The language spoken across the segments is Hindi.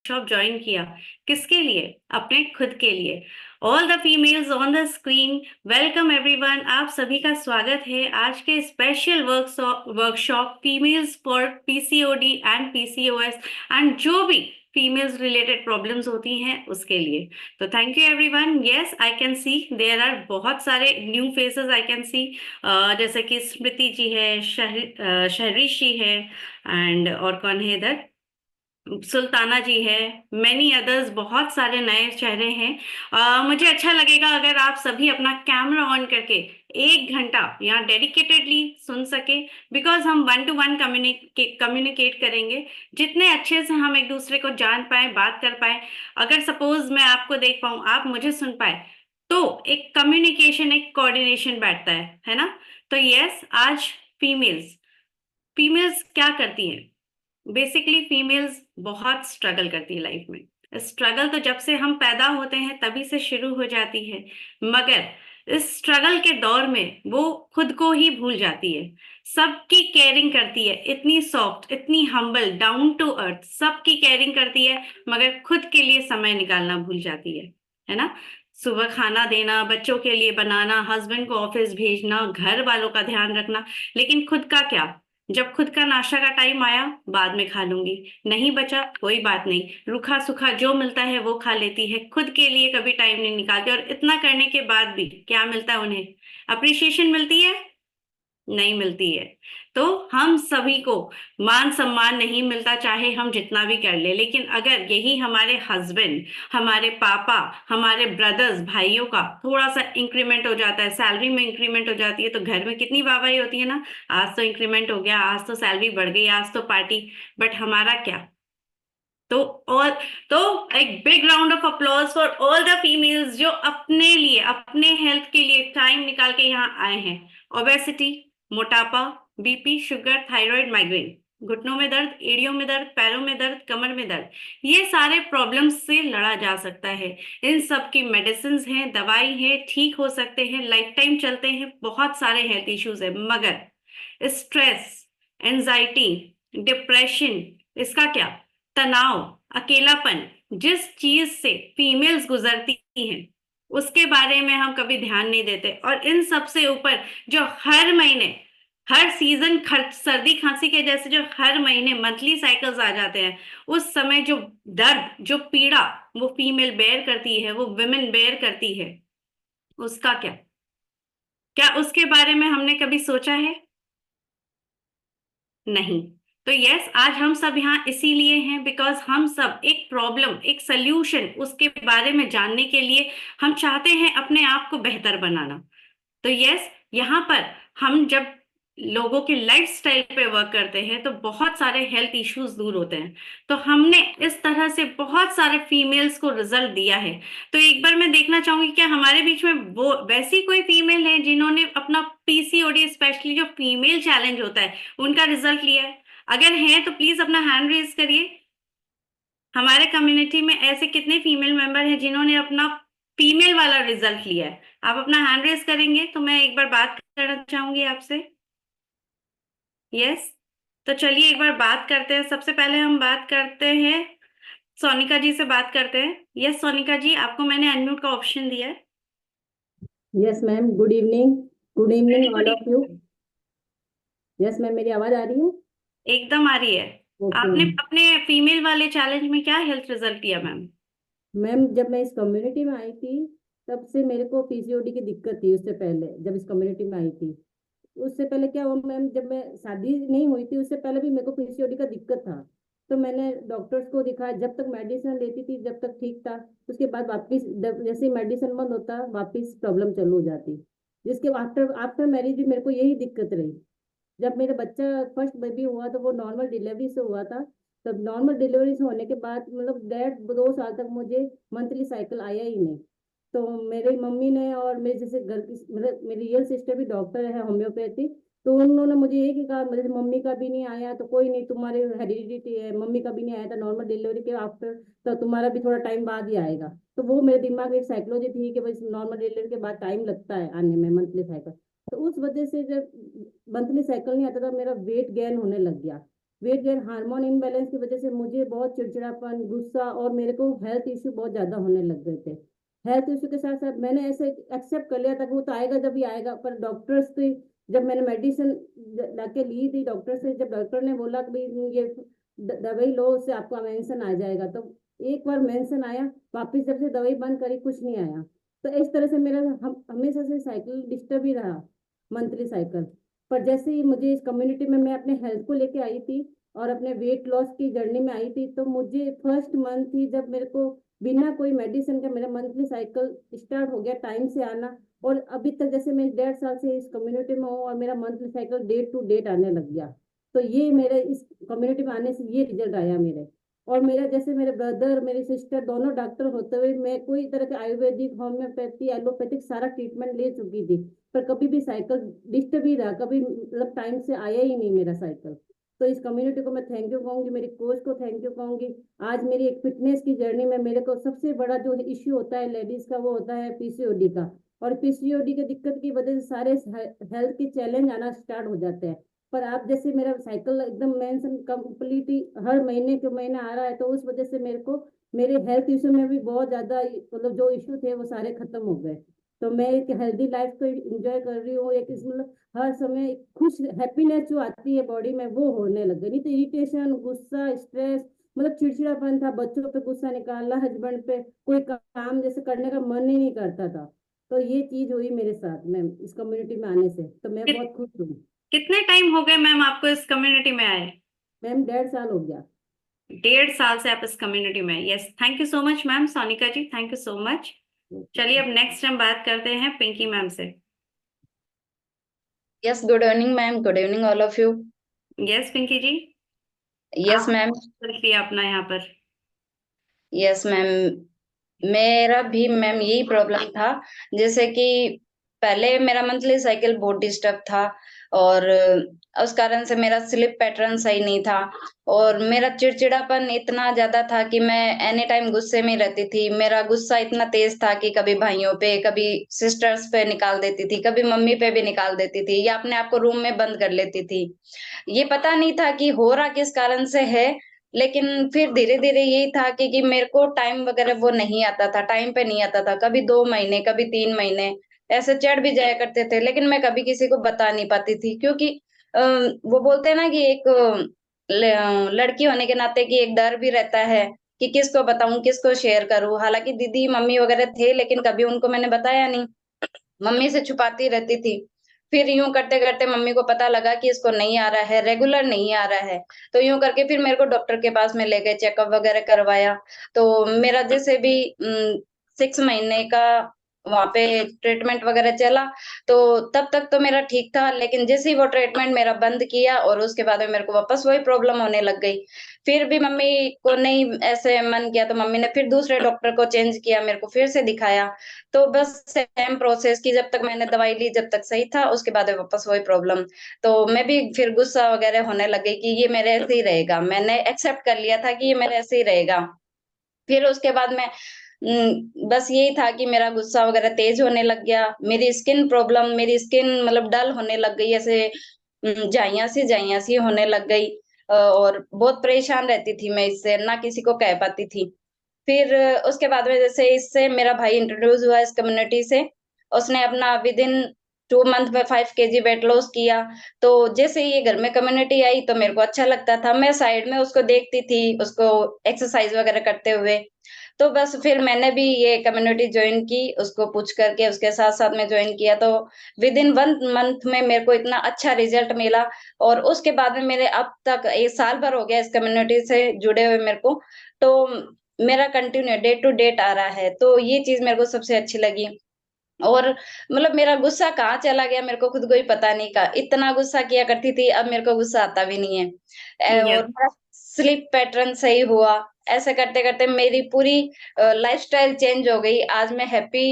वर्कशॉप ज्वाइन किया। किसके लिए? अपने खुद के लिए। All the females on the screen, welcome everyone. आप सभी का स्वागत है आज के special workshop females for PCOD and PCOS and जो भी फीमेल्स रिलेटेड प्रॉब्लम्स होती हैं उसके लिए। तो thank you everyone. Yes, I can see there are बहुत सारे new faces I can see, जैसे कि स्मृति जी है, शहरिशी है, एंड और कौन है इधर, सुल्ताना जी है, मैनी अदर्स, बहुत सारे नए चेहरे हैं। मुझे अच्छा लगेगा अगर आप सभी अपना कैमरा ऑन करके 1 घंटा यहाँ डेडिकेटेडली सुन सके, बिकॉज हम वन टू वन कम्युनिकेट करेंगे। जितने अच्छे से हम एक दूसरे को जान पाए, बात कर पाए, अगर सपोज मैं आपको देख पाऊँ, आप मुझे सुन पाए, तो एक कम्युनिकेशन, एक कोऑर्डिनेशन बैठता है ना। तो यस, आज फीमेल्स फीमेल्स क्या करती हैं? बेसिकली फीमेल्स बहुत स्ट्रगल करती है लाइफ में। स्ट्रगल तो जब से हम पैदा होते हैं तभी से शुरू हो जाती है, मगर इस स्ट्रगल के दौर में वो खुद को ही भूल जाती है। सबकी केयरिंग करती है, इतनी सॉफ्ट, इतनी हम्बल, डाउन टू अर्थ, सबकी केयरिंग करती है, मगर खुद के लिए समय निकालना भूल जाती है ना। सुबह खाना देना, बच्चों के लिए बनाना, हस्बैंड को ऑफिस भेजना, घर वालों का ध्यान रखना, लेकिन खुद का क्या? जब खुद का नाश्ता का टाइम आया, बाद में खा लूंगी, नहीं बचा कोई बात नहीं, रूखा सूखा जो मिलता है वो खा लेती है, खुद के लिए कभी टाइम नहीं निकालती। और इतना करने के बाद भी क्या मिलता है उन्हें? अप्रिशिएशन मिलती है? नहीं मिलती है। तो हम सभी को मान सम्मान नहीं मिलता, चाहे हम जितना भी कर ले, लेकिन अगर यही हमारे हस्बैंड, हमारे पापा, हमारे ब्रदर्स, भाइयों का थोड़ा सा इंक्रीमेंट हो जाता है, सैलरी में इंक्रीमेंट हो जाती है, तो घर में कितनी वाहवाही होती है ना। आज तो इंक्रीमेंट हो गया, आज तो सैलरी बढ़ गई, आज तो पार्टी। बट हमारा क्या? तो और तो एक big round of applause for all the females जो अपने लिए, अपने हेल्थ के लिए टाइम निकाल के यहाँ आए हैं। ओबेसिटी, मोटापा, बीपी, शुगर, थायराइड, माइग्रेन, घुटनों में दर्द, एड़ियों में दर्द, पैरों में दर्द, कमर में दर्द, ये सारे प्रॉब्लम्स से लड़ा जा सकता है। इन सब की मेडिसिन हैं, दवाई है, ठीक हो सकते हैं, लाइफ टाइम चलते हैं, बहुत सारे हेल्थ इश्यूज है, मगर स्ट्रेस, एंजाइटी, डिप्रेशन, इसका क्या, तनाव, अकेलापन, जिस चीज से फीमेल्स गुजरती हैं उसके बारे में हम कभी ध्यान नहीं देते। और इन सब से ऊपर जो हर महीने, हर सीजन, खर्च, सर्दी खांसी के जैसे जो हर महीने मंथली साइकिल्स आ जाते हैं, उस समय जो दर्द, जो पीड़ा वो फीमेल बेयर करती है, वो वुमेन बेयर करती है, उसका क्या? क्या उसके बारे में हमने कभी सोचा है? नहीं। तो यस, आज हम सब यहाँ इसीलिए हैं, बिकॉज हम सब एक प्रॉब्लम, एक सल्यूशन उसके बारे में जानने के लिए हम चाहते हैं अपने आप को बेहतर बनाना। तो यस, यहाँ पर हम जब लोगों की लाइफस्टाइल पे वर्क करते हैं तो बहुत सारे हेल्थ इश्यूज दूर होते हैं। तो हमने इस तरह से बहुत सारे फीमेल्स को रिजल्ट दिया है। तो एक बार मैं देखना चाहूंगी क्या हमारे बीच में वो वैसी कोई फीमेल है जिन्होंने अपना पीसीओडी, स्पेशली जो फीमेल चैलेंज होता है, उनका रिजल्ट लिया है? अगर है तो प्लीज अपना हैंड रेज करिए। हमारे कम्युनिटी में ऐसे कितने फीमेल मेंबर हैं जिन्होंने अपना फीमेल वाला रिजल्ट लिया है? आप अपना हैंड रेज करेंगे तो मैं एक बार बात करना चाहूंगी आपसे। यस। तो चलिए एक बार बात करते हैं। सबसे पहले हम बात करते हैं, सोनिका जी से बात करते हैं। यस सोनिका जी, आपको मैंने अनम्यूट का ऑप्शन दिया है। Yes ma'am, good evening. Good very evening good. All of you. Yes ma'am, मेरी आवाज आ रही है? एकदम आ रही है। ओके आपने मैम। अपने फीमेल वाले चैलेंज में क्या हेल्थ रिजल्ट किया मैम? मैम, जब मैं इस कम्युनिटी में आई थी तब से मेरे को पीसीओडी की दिक्कत थी। उससे पहले जब इस कम्युनिटी में आई थी, उससे पहले क्या हुआ मैम, जब मैं शादी नहीं हुई थी उससे पहले भी मेरे को पीसीओडी का दिक्कत था। तो मैंने डॉक्टर्स को दिखाया, जब तक मेडिसिन लेती थी जब तक ठीक था। उसके बाद वापस जैसे मेडिसिन बंद होता वापस प्रॉब्लम चालू हो जाती। जिसके आफ्टर आफ्टर मैरिज भी मेरे को यही दिक्कत रही। जब मेरा बच्चा फर्स्ट बेबी हुआ तो वो नॉर्मल डिलीवरी से हुआ था। तब नॉर्मल डिलीवरी से होने के बाद मतलब 1.5 2 साल तक मुझे मंथली साइकिल आया ही नहीं। तो मेरी मम्मी ने और मेरे जैसे घर की मतलब मेरी रियल सिस्टर भी डॉक्टर है होम्योपैथी। तो उन्होंने मुझे यही कहा, मेरे मम्मी का भी नहीं आया तो कोई नहीं, तुम्हारे हेरिडिटी है, मम्मी का भी नहीं आया था नॉर्मल डिलीवरी के आफ्टर, तो तुम्हारा भी थोड़ा टाइम बाद ही आएगा। तो वो मेरे दिमाग में एक साइकोलॉजी थी कि भाई नॉर्मल डिलीवरी के बाद टाइम लगता है आने में मंथली साइकिल। तो उस वजह से जब मंथली साइकिल नहीं आता था मेरा वेट गेन होने लग गया। वेट गेन हार्मोन इम्बैलेंस की वजह से मुझे बहुत चिड़चिड़ापन, गुस्सा और मेरे को हेल्थ इश्यू बहुत ज्यादा होने लग गए थे। हेल्थ इश्यू के साथ साथ मैंने ऐसे एक्सेप्ट कर लिया था कि वो तो आएगा जब ही आएगा, पर डॉक्टर्स की जब मैंने मेडिसिन लाके ली थी डॉक्टर से, जब डॉक्टर ने बोला कि भाई ये दवाई लो, उससे आपका मेंशन आ जाएगा, तो एक बार मेंशन आया, वापिस जब से दवाई बंद करी कुछ नहीं आया। तो इस तरह से मेरा हमेशा से साइकिल डिस्टर्ब ही रहा, मंथली साइकिल। पर जैसे ही मुझे इस कम्युनिटी में मैं अपने हेल्थ को लेके आई थी और अपने वेट लॉस की जर्नी में आई थी, तो मुझे फर्स्ट मंथ ही जब मेरे को बिना कोई मेडिसिन के मेरा मंथली साइकिल स्टार्ट हो गया टाइम से आना। और अभी तक जैसे मैं 1.5 साल से इस कम्युनिटी में हूँ और मेरा monthly cycle date to date आने लग गया। तो ये मेरे इस कम्युनिटी में आने से ये रिजल्ट आया मेरे। और मेरा जैसे मेरे ब्रदर मेरी सिस्टर दोनों डॉक्टर होते हुए मैं कोई तरह के आयुर्वेदिक, होम्योपैथी, एलोपैथिक सारा ट्रीटमेंट ले चुकी थी, पर कभी भी साइकिल डिस्टर्ब ही रहा, कभी मतलब टाइम से आया ही नहीं मेरा साइकिल। तो इस कम्युनिटी को मैं थैंक यू कहूंगी, मेरी कोच को थैंक यू कहूंगी। आज मेरी एक फिटनेस की जर्नी में मेरे को सबसे बड़ा जो इश्यू होता है लेडीज का, वो होता है पीसीओडी का। और पीसीओडी के दिक्कत की वजह से सारे हेल्थ के चैलेंज आना स्टार्ट हो जाते हैं। पर आप जैसे मेरा साइकिल एकदम मेंशन कंप्लीटली हर महीने के महीने आ रहा है, तो उस वजह से मेरे को मेरे हेल्थ इशू में भी बहुत ज्यादा मतलब जो इशू थे वो सारे खत्म हो गए। तो मैं एक हेल्दी लाइफ को एंजॉय कर रही हूँ, एक मतलब हर समय एक खुश हैप्पीनेस जो आती है बॉडी में वो होने लग गई। नहीं तो इरिटेशन, गुस्सा, स्ट्रेस, मतलब चिड़चिड़ापन था, बच्चों पे गुस्सा निकालना, हस्बैंड पे, कोई काम जैसे करने का मन ही नहीं करता था। तो ये चीज हुई मेरे साथ मैम इस कम्युनिटी में आने से, तो मैं कि, बहुत खुश हूँ। कितने टाइम हो गए मैम आपको इस कम्युनिटी में आए? मैम 1.5 साल हो गया। 1.5 साल से आप इस कम्युनिटी में? Yes, thank you so much ma'am, Sonika ji, thank you so much. चलिए अब नेक्स्ट हम बात करते हैं पिंकी मैम से। Yes, good evening, ma'am. Good evening, all of you. Yes Pinky ji, Yes, आप ma'am. रखिए अपना यहाँ पर। यस मैम, मेरा भी मैम यही प्रॉब्लम था। जैसे कि पहले मेरा मंथली साइकिल बहुत डिस्टर्ब था, और उस कारण से मेरा स्लीप पैटर्न सही नहीं था, और मेरा चिड़चिड़ापन इतना ज्यादा था कि मैं एनी टाइम गुस्से में रहती थी। मेरा गुस्सा इतना तेज था कि कभी भाइयों पे, कभी सिस्टर्स पे निकाल देती थी, कभी मम्मी पे भी निकाल देती थी, या अपने आप को रूम में बंद कर लेती थी। ये पता नहीं था कि हो रहा किस कारण से है, लेकिन फिर धीरे-धीरे यही था कि मेरे को टाइम वगैरह वो नहीं आता था, टाइम पे नहीं आता था। कभी 2 महीने, कभी 3 महीने ऐसे चढ़ भी जाया करते थे, लेकिन मैं कभी किसी को बता नहीं पाती थी, क्योंकि वो बोलते हैं ना कि एक लड़की होने के नाते कि एक डर भी रहता है कि किसको बताऊँ, किसको शेयर करूँ। हालाँकि दीदी, मम्मी वगैरह थे, लेकिन कभी उनको मैंने बताया नहीं। मम्मी से छुपाती रहती थी। फिर यूँ करते-करते मम्मी को पता लगा कि इसको नहीं आ रहा है, रेगुलर नहीं आ रहा है। तो यूँ करके फिर मेरे को डॉक्टर के पास में ले गए, चेकअप वगैरह करवाया। तो मेरा जैसे भी 6 महीने का वहाँ पे ट्रीटमेंट वगैरह चला, तो तब तक तो मेरा ठीक था, लेकिन जैसे ही वो ट्रीटमेंट मेरा बंद किया और उसके बाद में मेरे को वापस वही प्रॉब्लम होने लग गई। फिर भी मम्मी को नहीं ऐसे मन किया, तो मम्मी ने फिर दूसरे डॉक्टर को चेंज किया, मेरे को फिर से दिखाया। तो बस सेम प्रोसेस की, जब तक मैंने दवाई ली जब तक सही था, उसके बाद वापस वही प्रॉब्लम। तो मैं भी फिर गुस्सा वगैरह होने लग गई कि ये मेरे ऐसे ही रहेगा। मैंने एक्सेप्ट कर लिया था कि ये मेरे ऐसे ही रहेगा। फिर उसके बाद में बस यही था कि मेरा गुस्सा वगैरह तेज होने लग गया। मेरी स्किन मतलब डल होने लग गई, ऐसे झाइयाँ-सी होने लग गई, और बहुत परेशान रहती थी मैं इससे, ना किसी को कह पाती थी। फिर उसके बाद में जैसे इससे मेरा भाई इंट्रोड्यूस हुआ इस कम्युनिटी से, उसने अपना विदिन 2 मंथ में 5 केजी वेट लॉस किया। तो जैसे ही ये घर में कम्युनिटी आई तो मेरे को अच्छा लगता था, मैं साइड में उसको देखती थी, उसको एक्सरसाइज वगैरह करते हुए। तो बस फिर मैंने भी ये कम्युनिटी जॉइन की, उसको पूछ करके उसके साथ-साथ में जॉइन किया, तो विदिन 1 मंथ में मेरे को इतना अच्छा रिजल्ट मिला, और उसके बाद में मेरे अब तक 1 साल भर हो गया इस कम्युनिटी से जुड़े हुए मेरे को। तो मेरा कंटिन्यू डे टू डेट आ रहा है, तो ये चीज़ मेरे को सबसे अच्छी लगी। और मतलब मेरा गुस्सा कहाँ चला गया मेरे को खुद को ही पता नहीं, का इतना गुस्सा किया करती थी, अब मेरे को गुस्सा आता भी नहीं है। और यस, मेरा स्लीप पैटर्न सही हुआ। ऐसे करते-करते मेरी पूरी लाइफ़स्टाइल चेंज हो गई। आज मैं हैप्पी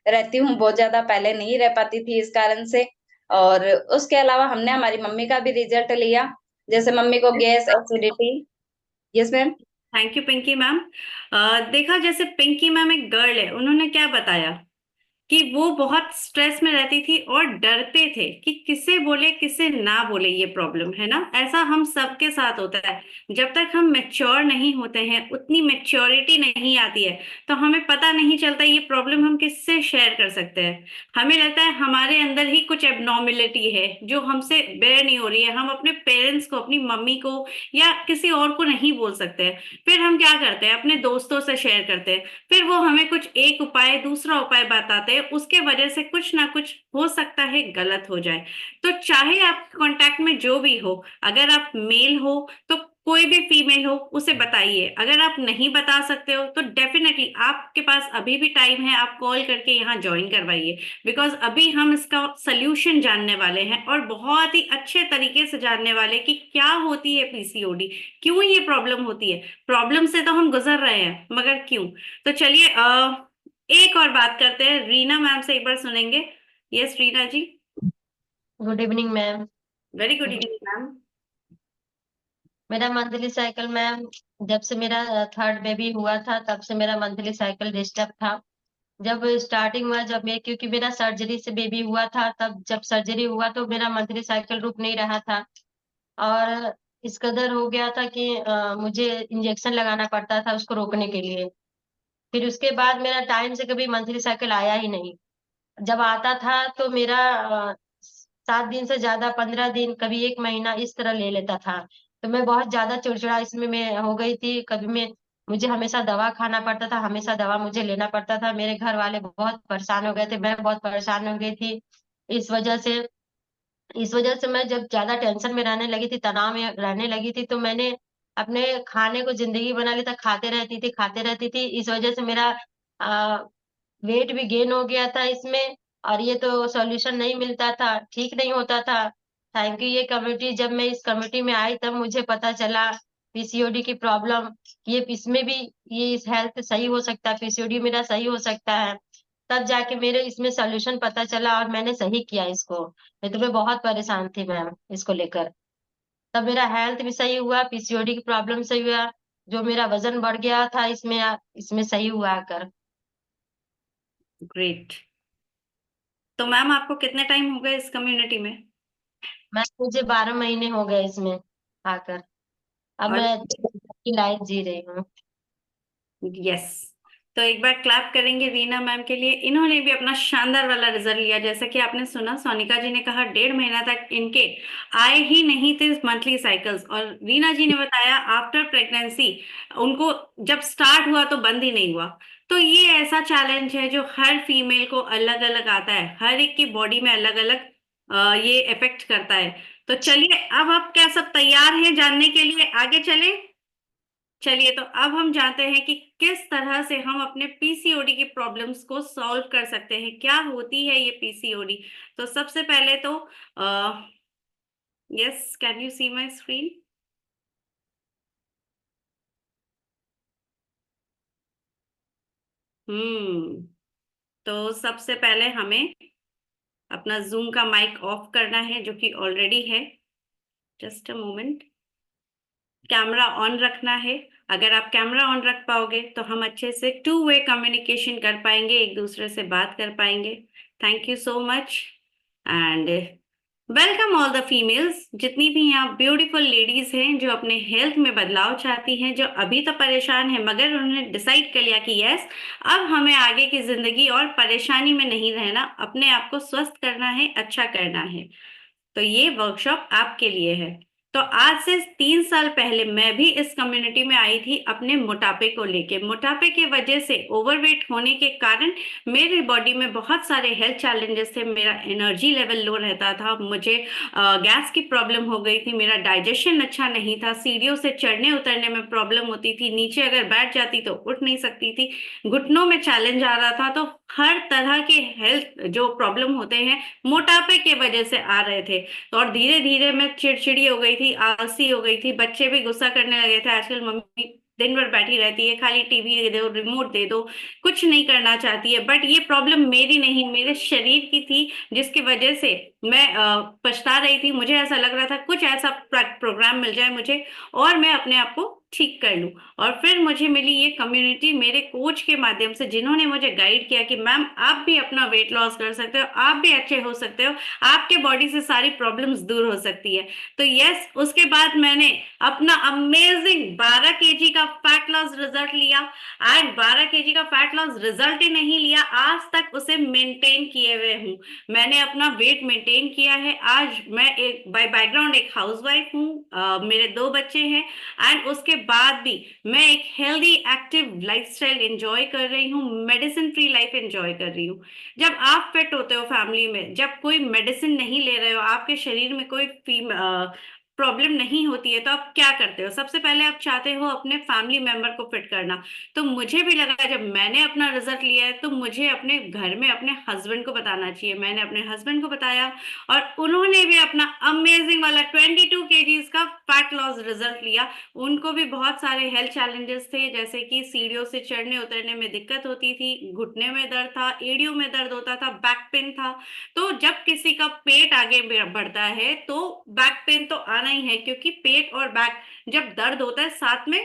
रहती हूँ बहुत ज़्यादा, पहले नहीं रह पाती थी इस कारण से। और उसके अलावा हमने हमारी मम्मी का भी रिज़ल्ट लिया। जैसे मम्मी को gas, acidity. Yes ma'am? Thank you Pinky ma'am. देखा, जैसे पिंकी मैम एक गर्ल है, उन्होंने क्या बताया कि वो बहुत स्ट्रेस में रहती थी और डरते थे कि किसे बोले किसे ना बोले, ये प्रॉब्लम है ना, ऐसा हम सबके साथ होता है। जब तक हम मेच्योर नहीं होते हैं, उतनी मेच्योरिटी नहीं आती है, तो हमें पता नहीं चलता ये प्रॉब्लम हम किससे शेयर कर सकते हैं। हमें लगता है हमारे अंदर ही कुछ एबनॉर्मेलिटी है जो हमसे बेयर नहीं हो रही है, हम अपने पेरेंट्स को, अपनी मम्मी को या किसी और को नहीं बोल सकते हैं। फिर हम क्या करते हैं, अपने दोस्तों से शेयर करते हैं, फिर वो हमें कुछ एक उपाय दूसरा उपाय बताते हैं, उसके वजह से कुछ ना कुछ हो सकता है गलत हो जाए। तो चाहे आप कांटेक्ट में जो भी हो, अगर आप मेल हो तो कोई भी फीमेल हो उसे बताइए, अगर आप नहीं बता सकते हो तो डेफिनेटली आपके पास अभी भी टाइम है, आप कॉल करके यहाँ ज्वाइन करवाइए। बिकॉज अभी हम इसका सोल्यूशन जानने वाले हैं और बहुत ही अच्छे तरीके से जानने वाले कि क्या होती है पीसीओडी, क्यों ये प्रॉब्लम होती है। प्रॉब्लम से तो हम गुजर रहे हैं, मगर क्यों। तो चलिए एक और बात करते हैं, रीना मैम से एक बार सुनेंगे। Yes Reena ji. Good evening ma'am. Very good evening ma'am. मेरा मंथली साइकिल मैम, जब से मेरा थर्ड बेबी हुआ था तब से मेरा मंथली साइकिल डिस्टर्ब था। जब स्टार्टिंग हुआ, जब मैं, क्योंकि मेरा सर्जरी से बेबी हुआ था, तब जब सर्जरी हुआ तो मेरा मंथली साइकिल रुक नहीं रहा था और इस कदर हो गया था कि मुझे इंजेक्शन लगाना पड़ता था उसको रोकने के लिए। फिर उसके बाद मेरा टाइम से कभी मंथली साइकिल आया ही नहीं। जब आता था तो मेरा 7 दिन से ज्यादा, 15 दिन, कभी 1 महीना इस तरह ले लेता था। तो मैं बहुत ज्यादा चिड़चिड़ा इसमें मैं हो गई थी। कभी मैं, मुझे हमेशा दवा खाना पड़ता था, हमेशा दवा मुझे लेना पड़ता था। मेरे घर वाले बहुत परेशान हो गए थे, मैं बहुत परेशान हो गई थी। इस वजह से इस वजह से मैं जब ज्यादा टेंशन में रहने लगी थी, तनाव में रहने लगी थी, तो मैंने अपने खाने को जिंदगी बना ली था, खाते रहती थी। इस वजह से मेरा वेट भी गेन हो गया था इसमें, और ये तो सॉल्यूशन नहीं मिलता था, ठीक नहीं होता था। थैंक यू ये कम्युनिटी, जब मैं इस कम्युनिटी में आई तब मुझे पता चला पीसीओडी की प्रॉब्लम, ये इसमें भी ये इस हेल्थ सही हो सकता है, पीसीओडी मेरा सही हो सकता है। तब जाके मेरे इसमें सॉल्यूशन पता चला और मैंने सही किया इसको। नहीं तो मैं बहुत परेशान थी मैम इसको लेकर। तब मेरा हेल्थ भी सही हुआ, पीसीओडी की प्रॉब्लम सही हुआ, जो मेरा वजन बढ़ गया था इसमें इसमें सही हुआ आकर। ग्रेट। तो मैम आपको कितने टाइम हो गए इस कम्युनिटी में? मैं, मुझे 12 महीने हो गए इसमें आकर। अब और मैं की लाइफ जी रही हूँ। यस, तो एक बार क्लैप करेंगे रीना मैम के लिए, इन्होंने भी अपना शानदार वाला रिजल्ट लिया। जैसा कि आपने सुना, सोनिका जी ने कहा 1.5 महीना तक इनके आए ही नहीं थे मंथली साइकिल्स, और रीना जी ने बताया आफ्टर प्रेगनेंसी उनको जब स्टार्ट हुआ तो बंद ही नहीं हुआ। तो ये ऐसा चैलेंज है जो हर फीमेल को अलग अलग आता है, हर एक की बॉडी में अलग अलग ये इफेक्ट करता है। तो चलिए, अब आप क्या सब तैयार हैं जानने के लिए, आगे चले। चलिए, तो अब हम जानते हैं कि किस तरह से हम अपने पीसीओडी की प्रॉब्लम्स को सॉल्व कर सकते हैं, क्या होती है ये पीसीओडी। तो सबसे पहले तो yes, can you see my screen? Hmm. तो सबसे पहले हमें अपना जूम का माइक ऑफ करना है, जो कि ऑलरेडी है। Just a moment. Camera on रखना है। अगर आप कैमरा ऑन रख पाओगे तो हम अच्छे से टू वे कम्युनिकेशन कर पाएंगे, एक दूसरे से बात कर पाएंगे। Thank you so much and welcome all the females, जितनी भी यहाँ ब्यूटीफुल लेडीज हैं जो अपने हेल्थ में बदलाव चाहती हैं, जो अभी तो परेशान है मगर उन्होंने डिसाइड कर लिया कि यस, अब हमें आगे की जिंदगी और परेशानी में नहीं रहना, अपने आप को स्वस्थ करना है, अच्छा करना है। तो ये वर्कशॉप आपके लिए है। तो आज से 3 साल पहले मैं भी इस कम्युनिटी में आई थी अपने मोटापे को लेके। मोटापे के वजह से, ओवरवेट होने के कारण मेरी बॉडी में बहुत सारे हेल्थ चैलेंजेस थे। मेरा एनर्जी लेवल लो रहता था, मुझे गैस की प्रॉब्लम हो गई थी, मेरा डाइजेशन अच्छा नहीं था, सीढ़ियों से चढ़ने उतरने में प्रॉब्लम होती थी, नीचे अगर बैठ जाती तो उठ नहीं सकती थी, घुटनों में चैलेंज आ रहा था। तो हर तरह के हेल्थ जो प्रॉब्लम होते हैं मोटापे के वजह से आ रहे थे। तो और धीरे धीरे मैं चिड़चिड़ी हो गई थी, आलसी हो गई थी, बच्चे भी गुस्सा करने लगे थे, आजकल मम्मी दिन भर बैठी रहती है, खाली टीवी दे दो, रिमोट दे दो, कुछ नहीं करना चाहती है। बट ये प्रॉब्लम मेरी नहीं, मेरे शरीर की थी, जिसकी वजह से मैं पछता रही थी। मुझे ऐसा लग रहा था कुछ ऐसा प्रोग्राम मिल जाए मुझे और मैं अपने आप को ठीक कर लूं। और फिर मुझे मिली ये कम्युनिटी मेरे कोच के माध्यम से, जिन्होंने मुझे गाइड किया कि मैम आप भी अपना वेट लॉस कर सकते हो, आप भी अच्छे हो सकते हो, आपके बॉडी से सारी प्रॉब्लम्स दूर हो सकती है। तो यस, उसके बाद मैंने अपना अमेजिंग 12 केजी का फैट लॉस रिजल्ट लिया। एंड 12 केजी का फैट लॉस रिजल्ट ही नहीं लिया, आज तक उसे मेंटेन किए हुए हूँ। मैंने अपना वेट मेंटेन किया है। आज मैं एक बाय बैकग्राउंड एक हाउसवाइफ हूँ, मेरे 2 बच्चे हैं। एंड उसके बाद भी मैं एक हेल्दी एक्टिव लाइफस्टाइल एंजॉय कर रही हूँ, मेडिसिन फ्री लाइफ एंजॉय कर रही हूँ। जब आप फिट होते हो फैमिली में, जब कोई मेडिसिन नहीं ले रहे हो, आपके शरीर में कोई प्रॉब्लम नहीं होती है, तो आप क्या करते हो? सबसे पहले आप चाहते हो अपने फैमिली मेंबर को फिट करना। तो मुझे भी लगा जब मैंने अपना रिजल्ट लिया है तो मुझे अपने घर में अपने हस्बैंड को बताना चाहिए। मैंने अपने हस्बैंड को बताया और उन्होंने भी अपना अमेजिंग वाला 22 केजीज का फैट लॉस रिजल्ट लिया। उनको भी बहुत सारे हेल्थ चैलेंजेस थे, जैसे कि सीढ़ियों से चढ़ने उतरने में दिक्कत होती थी, घुटने में दर्द था, एड़ियों में दर्द होता था, बैक पेन था। तो जब किसी का पेट आगे बढ़ता है तो बैक पेन तो आना ही है, क्योंकि पेट और बैक जब दर्द होता है साथ में,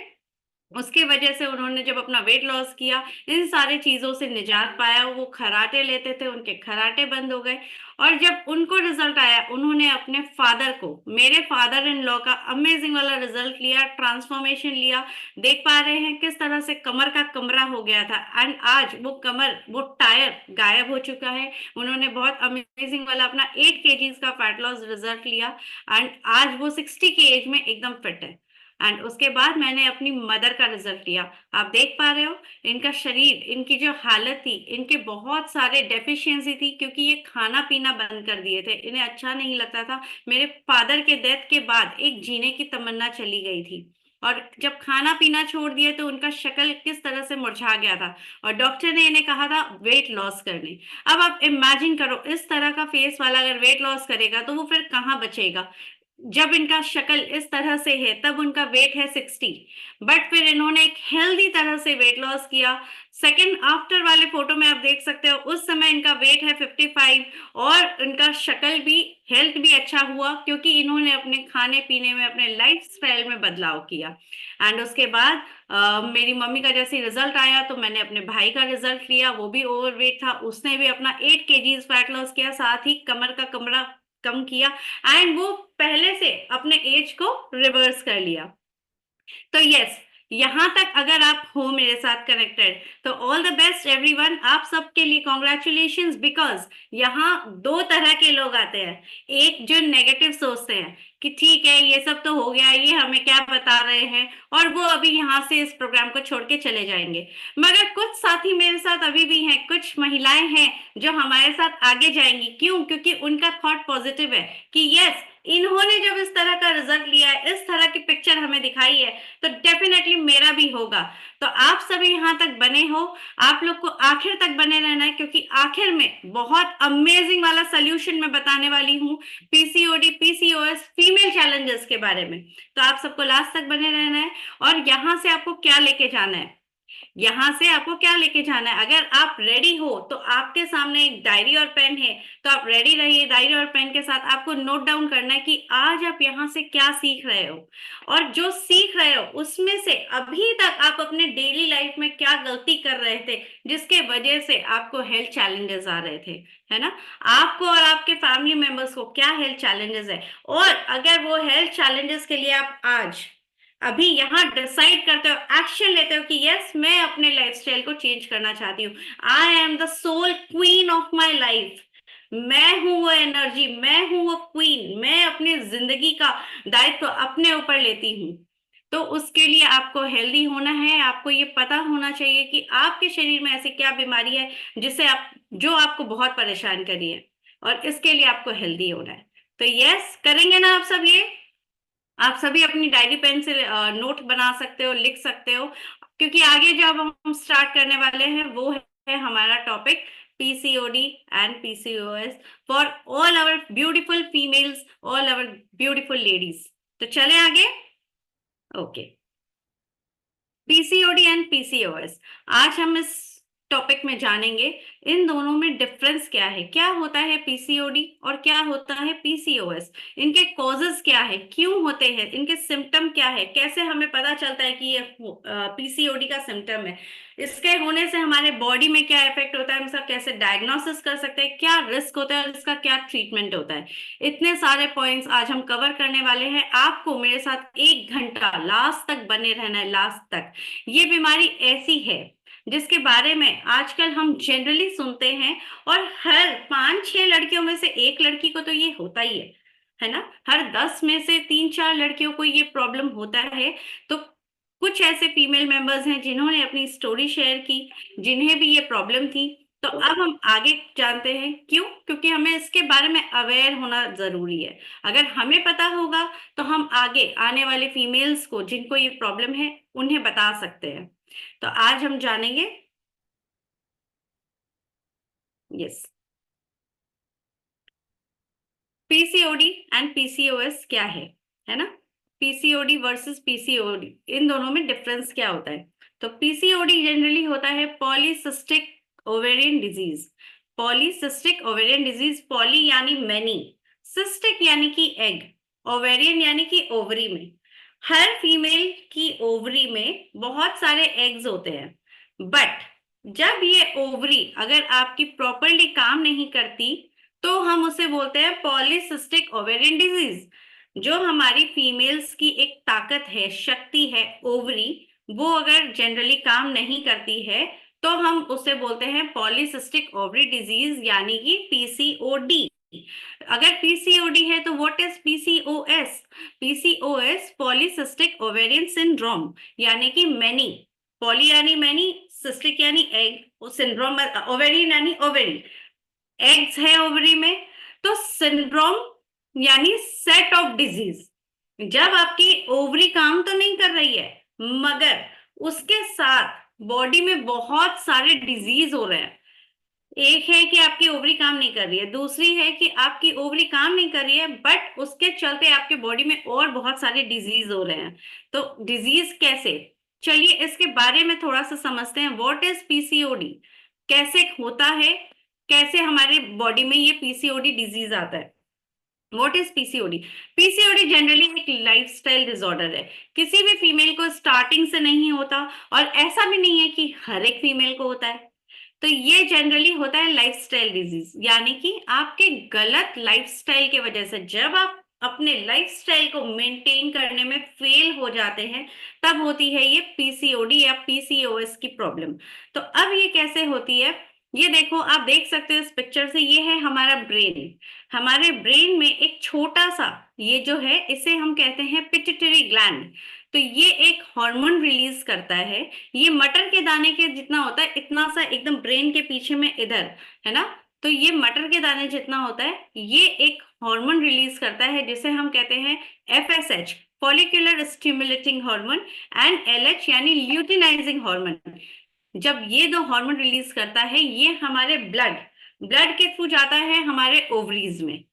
उसके वजह से उन्होंने जब अपना वेट लॉस किया, इन सारी चीजों से निजात पाया। वो खराटे लेते थे, उनके खराटे बंद हो गए। और जब उनको रिजल्ट आया, उन्होंने अपने फादर को, मेरे फादर इन लॉ का अमेजिंग वाला रिजल्ट लिया, ट्रांसफॉर्मेशन लिया। देख पा रहे हैं किस तरह से कमर का कमरा हो गया था, एंड आज वो कमर, वो टायर गायब हो चुका है। उन्होंने बहुत अमेजिंग वाला अपना 8 केजीज का फैट लॉस रिजल्ट लिया। एंड आज वो 60 की एज में एकदम फिट है। एंड उसके बाद मैंने अपनी मदर का रिजल्ट लिया। आप देख पा रहे हो इनका शरीर, इनकी जो हालत थी, इनके बहुत सारे डेफिशिएंसी थी, क्योंकि ये खाना पीना बंद कर दिए थे, इन्हें अच्छा नहीं लगता था। मेरे फादर के डेथ के बाद एक जीने की तमन्ना चली गई थी, और जब खाना पीना छोड़ दिया तो उनका शक्ल किस तरह से मुरझा गया था, और डॉक्टर ने इन्हें कहा था वेट लॉस करने। अब आप इमेजिन करो, इस तरह का फेस वाला अगर वेट लॉस करेगा तो वो फिर कहाँ बचेगा? जब इनका शक्ल इस तरह से है तब उनका वेट है 60, बट फिर इन्होंने एक हेल्दी तरह से वेट लॉस किया। सेकंड आफ्टर वाले फोटो में आप देख सकते हो, उस समय इनका वेट है 55, और इनका शक्ल भी, हेल्थ भी अच्छा हुआ, क्योंकि इन्होंने अपने खाने पीने में, अपने लाइफ स्टाइल में बदलाव किया। एंड उसके बाद मेरी मम्मी का जैसे रिजल्ट आया तो मैंने अपने भाई का रिजल्ट लिया। वो भी ओवरवेट था, उसने भी अपना 8 केजीज फैट लॉस किया, साथ ही कमर का कमरा कम किया। एंड वो पहले से अपने एज को रिवर्स कर लिया। तो यस, यहां तक अगर आप हो मेरे साथ कनेक्टेड, तो ऑल द बेस्ट एवरीवन, आप सबके लिए कॉन्ग्रेचुलेशंस। बिकॉज यहाँ 2 तरह के लोग आते हैं। एक जो नेगेटिव सोचते हैं कि ठीक है ये सब तो हो गया, ये हमें क्या बता रहे हैं, और वो अभी यहाँ से इस प्रोग्राम को छोड़ के चले जाएंगे। मगर कुछ साथी मेरे साथ अभी भी हैं, कुछ महिलाएं हैं जो हमारे साथ आगे जाएंगी। क्यों? क्योंकि उनका थॉट पॉजिटिव है कि यस, इन्होंने जब इस तरह का रिजल्ट लिया है, इस तरह की पिक्चर हमें दिखाई है, तो डेफिनेटली मेरा भी होगा। तो आप सभी यहाँ तक बने हो, आप लोग को आखिर तक बने रहना है, क्योंकि आखिर में बहुत अमेजिंग वाला सोल्यूशन मैं बताने वाली हूँ पीसीओडी, पीसीओएस, फीमेल चैलेंजेस के बारे में। तो आप सबको लास्ट तक बने रहना है। और यहाँ से आपको क्या लेके जाना है, यहां से आपको क्या लेके जाना है, अगर आप रेडी हो तो आपके सामने एक डायरी और पेन है, तो आप रेडी रहिए। डायरी और पेन के साथ आपको नोट डाउन करना है कि आज आप यहाँ से क्या सीख रहे हो, और जो सीख रहे हो उसमें से अभी तक आप अपने डेली लाइफ में क्या गलती कर रहे थे, जिसके वजह से आपको हेल्थ चैलेंजेस आ रहे थे, है ना? आपको और आपके फैमिली मेंबर्स को क्या हेल्थ चैलेंजेस है, और अगर वो हेल्थ चैलेंजेस के लिए आप आज अभी यहाँ डिसाइड करते हो, एक्शन लेते हो कि यस, मैं अपने लाइफस्टाइल को चेंज करना चाहती हूँ, I am the sole queen of my life, मैं हूं वो एनर्जी, मैं हूं वो क्वीन, मैं अपनी जिंदगी का दायित्व अपने ऊपर लेती हूँ। तो उसके लिए आपको हेल्दी होना है। आपको ये पता होना चाहिए कि आपके शरीर में ऐसी क्या बीमारी है जिसे आप, जो आपको बहुत परेशान करी है, और इसके लिए आपको हेल्दी होना है। तो यस, करेंगे ना आप सब? ये आप सभी अपनी डायरी पेन से नोट बना सकते हो, लिख सकते हो, क्योंकि आगे जब हम स्टार्ट करने वाले हैं वो है हमारा topic PCOD and PCOS for all our beautiful females, all our beautiful ladies. तो चले आगे। ओके, पीसीओडी एंड पीसीओएस, आज हम इस टॉपिक में जानेंगे इन दोनों में डिफरेंस क्या है, क्या होता है पीसीओडी और क्या होता है पीसीओएस, इनके कॉजेस क्या है, क्यों होते हैं, इनके सिम्टम क्या है, कैसे हमें पता चलता है कि ये पीसीओडी का सिम्टम है, इसके होने से हमारे बॉडी में क्या इफेक्ट होता है, हम इसका कैसे डायग्नोसिस कर सकते हैं, क्या रिस्क होता है और इसका क्या ट्रीटमेंट होता है। इतने सारे पॉइंट्स आज हम कवर करने वाले हैं। आपको मेरे साथ 1 घंटा लास्ट तक बने रहना है, लास्ट तक। ये बीमारी ऐसी है जिसके बारे में आजकल हम जनरली सुनते हैं, और हर 5-6 लड़कियों में से एक लड़की को तो ये होता ही है ना। हर 10 में से 3-4 लड़कियों को ये प्रॉब्लम होता है। तो कुछ ऐसे फीमेल मेंबर्स हैं जिन्होंने अपनी स्टोरी शेयर की, जिन्हें भी ये प्रॉब्लम थी। तो अब हम आगे जानते हैं क्यों, क्योंकि हमें इसके बारे में अवेयर होना जरूरी है। अगर हमें पता होगा तो हम आगे आने वाले फीमेल्स को जिनको ये प्रॉब्लम है उन्हें बता सकते हैं। तो आज हम जानेंगे, यस, पीसीओडी एंड पीसीओएस क्या है ना। पीसीओडी वर्सेस पीसीओडी, इन दोनों में डिफरेंस क्या होता है। तो पीसीओडी जनरली होता है polycystic ovarian disease. Polycystic ovarian disease, poly यानी मैनी, सिस्टिक यानी कि एग, ओवेरियन यानी कि ओवरी में। हर फीमेल की ओवरी में बहुत सारे एग्स होते हैं, बट जब ये ओवरी अगर आपकी प्रॉपरली काम नहीं करती तो हम उसे बोलते हैं पॉलीसिस्टिक ओवेरियन डिजीज। जो हमारी फीमेल्स की एक ताकत है, शक्ति है, ओवरी, वो अगर जनरली काम नहीं करती है तो हम उसे बोलते हैं पॉलीसिस्टिक ओवरी डिजीज, यानी कि पीसीओडी। अगर पीसीओडी है तो what is PCOS? PCOS polycystic ovarian syndrome, यानी कि मैनी, पॉली यानी मैनी, सिस्टिक यानी एग, सिंड्रोम ओवेरियन यानी ओवेरी, एग्स है ओवरी में। तो सिंड्रोम यानी सेट ऑफ डिजीज। जब आपकी ओवरी काम तो नहीं कर रही है मगर उसके साथ बॉडी में बहुत सारे डिजीज हो रहे हैं। एक है कि आपकी ओवरी काम नहीं कर रही है, दूसरी है कि आपकी ओवरी काम नहीं कर रही है बट उसके चलते आपके बॉडी में और बहुत सारे डिजीज हो रहे हैं। तो डिजीज कैसे, चलिए इसके बारे में थोड़ा सा समझते हैं। व्हाट इज पीसीओडी, कैसे होता है, कैसे हमारे बॉडी में ये पीसीओडी डिजीज आता है। What is PCOD? PCOD generally एक लाइफस्टाइल डिसऑर्डर है। किसी भी फीमेल को स्टार्टिंग से नहीं होता और ऐसा भी नहीं है कि हर एक फीमेल को होता है। तो ये जनरली होता है लाइफस्टाइल डिजीज, यानी कि आपके गलत लाइफस्टाइल के वजह से जब आप अपने लाइफस्टाइल को मेंटेन करने में फेल हो जाते हैं तब होती है ये पीसीओडी या पीसीओएस की प्रॉब्लम। तो अब ये कैसे होती है, ये देखो, आप देख सकते हो इस पिक्चर से, ये है हमारा ब्रेन। हमारे ब्रेन में एक छोटा सा, ये जो है इसे हम कहते हैं पिट्यूटरी ग्लैंड। तो ये एक हार्मोन रिलीज करता है। ये मटर के दाने के जितना होता है, इतना सा एकदम ब्रेन के पीछे में इधर, है ना। तो ये मटर के दाने जितना होता है, ये एक हार्मोन रिलीज करता है जिसे हम कहते हैं FSH, follicular stimulating hormone, and LH यानी ल्यूटिनाइजिंग हार्मोन। जब ये दो हार्मोन रिलीज करता है, ये हमारे ब्लड के थ्रू जाता है हमारे ओवरीज में,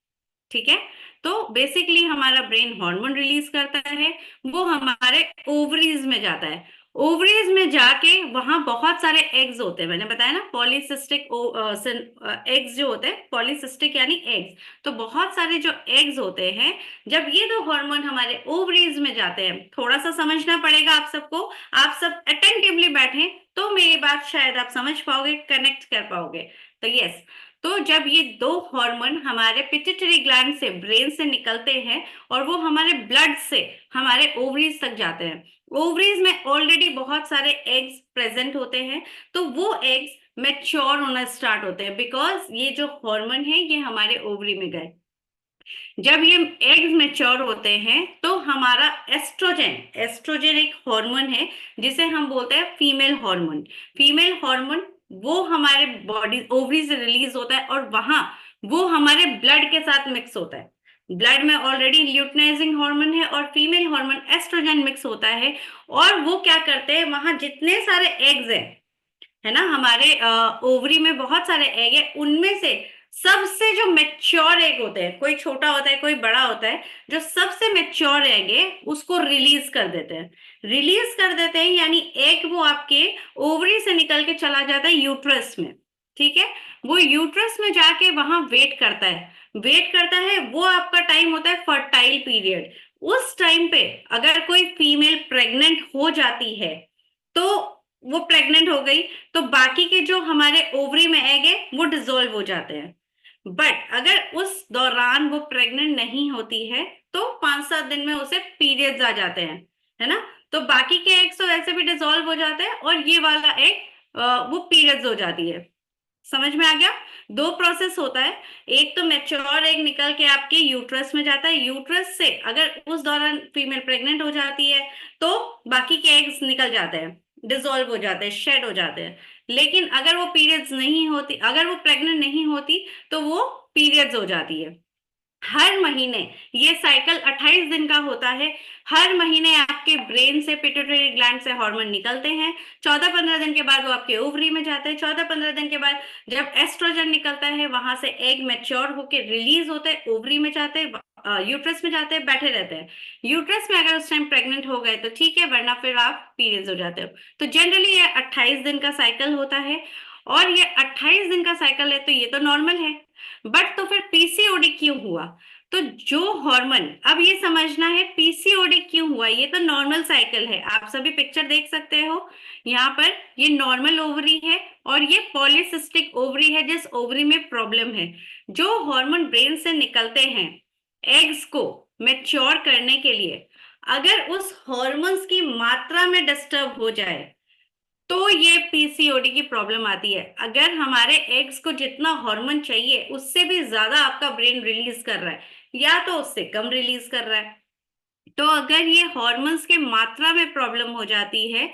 ठीक है। तो बेसिकली हमारा ब्रेन हार्मोन रिलीज करता है, वो हमारे ओवरीज में जाता है। ओवरीज में जाके वहां बहुत सारे एग्स होते हैं, मैंने बताया ना, पॉलीसिस्टिक एग्स जो होते हैं, पॉलीसिस्टिक यानी एग्स। तो बहुत सारे जो एग्स होते हैं, जब ये दो हार्मोन हमारे ओवरीज में जाते हैं, थोड़ा सा समझना पड़ेगा आप सबको। आप सब अटेंटिवली बैठे तो मेरी बात शायद आप समझ पाओगे, कनेक्ट कर पाओगे। तो यस, तो जब ये दो हार्मोन हमारे पिट्यूटरी ग्लैंड से, ब्रेन से निकलते हैं और वो हमारे ब्लड से हमारे ओवरीज तक जाते हैं, ओवरीज में ऑलरेडी बहुत सारे एग्स प्रेजेंट होते हैं, तो वो एग्स मैच्योर होना स्टार्ट होते हैं बिकॉज ये जो हार्मोन है ये हमारे ओवरी में गए। जब ये एग्स मैच्योर होते हैं तो हमारा एस्ट्रोजन एक हार्मोन है जिसे हम बोलते हैं फीमेल हार्मोन। फीमेल हार्मोन वो हमारे बॉडी ओवरी से रिलीज होता है और वहां वो हमारे ब्लड के साथ मिक्स होता है। ब्लड में ऑलरेडी ल्यूटिनाइजिंग हार्मोन है और फीमेल हार्मोन एस्ट्रोजन मिक्स होता है, और वो क्या करते हैं, वहां जितने सारे एग्स हैं, है ना, हमारे ओवरी में बहुत सारे एग है, उनमें से सबसे जो मैच्योर एग होते हैं, कोई छोटा होता है कोई बड़ा होता है, जो सबसे मैच्योर एग है उसको रिलीज कर देते हैं। रिलीज कर देते हैं यानी एग वो आपके ओवरी से निकल के चला जाता है यूट्रस में। ठीक है, वो यूट्रस में जाके वहां वेट करता है, वेट करता है। वो आपका टाइम होता है फर्टाइल पीरियड। उस टाइम पे अगर कोई फीमेल प्रेग्नेंट हो जाती है तो वो प्रेग्नेंट हो गई, तो बाकी के जो हमारे ओवरी में एग है वो डिसॉल्व हो जाते हैं। बट अगर उस दौरान वो प्रेग्नेंट नहीं होती है तो 5-7 दिन में उसे पीरियड्स आ जाते हैं, है ना। तो बाकी के एग्स तो वैसे भी डिसॉल्व हो जाते हैं और ये वाला एग वो पीरियड्स हो जाती है। समझ में आ गया? दो प्रोसेस होता है। एक तो मैच्योर एग निकल के आपके यूट्रस में जाता है, यूट्रस से अगर उस दौरान फीमेल प्रेग्नेंट हो जाती है तो बाकी के एग्स निकल जाते हैं, डिसॉल्व हो जाते हैं, शेड हो जाते हैं। लेकिन अगर वो पीरियड्स नहीं होती, अगर वो प्रेग्नेंट नहीं होती तो वो पीरियड्स हो जाती है। हर महीने, ये साइकिल 28 दिन का होता है। हर महीने आपके ब्रेन से, पिट्यूटरी ग्लैंड से हार्मोन निकलते हैं। 14-15 दिन के बाद वो आपके ओवरी में जाते हैं। 14-15 दिन के बाद जब एस्ट्रोजन निकलता है वहां से एग मैच्योर होके रिलीज होते हैं, ओवरी में जाते हैं, यूट्रस में जाते हैं, बैठे रहते हैं। यूट्रस में अगर उस टाइम प्रेग्नेंट हो गए तो ठीक है, वरना फिर आप पीरियड्स हो जाते हो। तो जनरली ये 28 दिन का साइकिल होता है। और ये 28 दिन का साइकिल है तो ये तो नॉर्मल है। बट तो फिर पीसीओडी क्यों हुआ? तो जो हार्मोन, अब ये समझना है पीसीओडी क्यों हुआ। ये तो नॉर्मल साइकिल है, आप सभी पिक्चर देख सकते हो यहाँ पर। ये नॉर्मल ओवरी है और ये पॉलीसिस्टिक ओवरी है जिस ओवरी में प्रॉब्लम है। जो हार्मोन ब्रेन से निकलते हैं एग्स को मैच्योर करने के लिए, अगर उस हार्मोन्स की मात्रा में डिस्टर्ब हो जाए तो ये पीसीओडी की प्रॉब्लम आती है। अगर हमारे एग्स को जितना हार्मोन चाहिए उससे भी ज्यादा आपका ब्रेन रिलीज कर रहा है या तो उससे कम रिलीज कर रहा है, तो अगर ये हार्मोन्स के मात्रा में प्रॉब्लम हो जाती है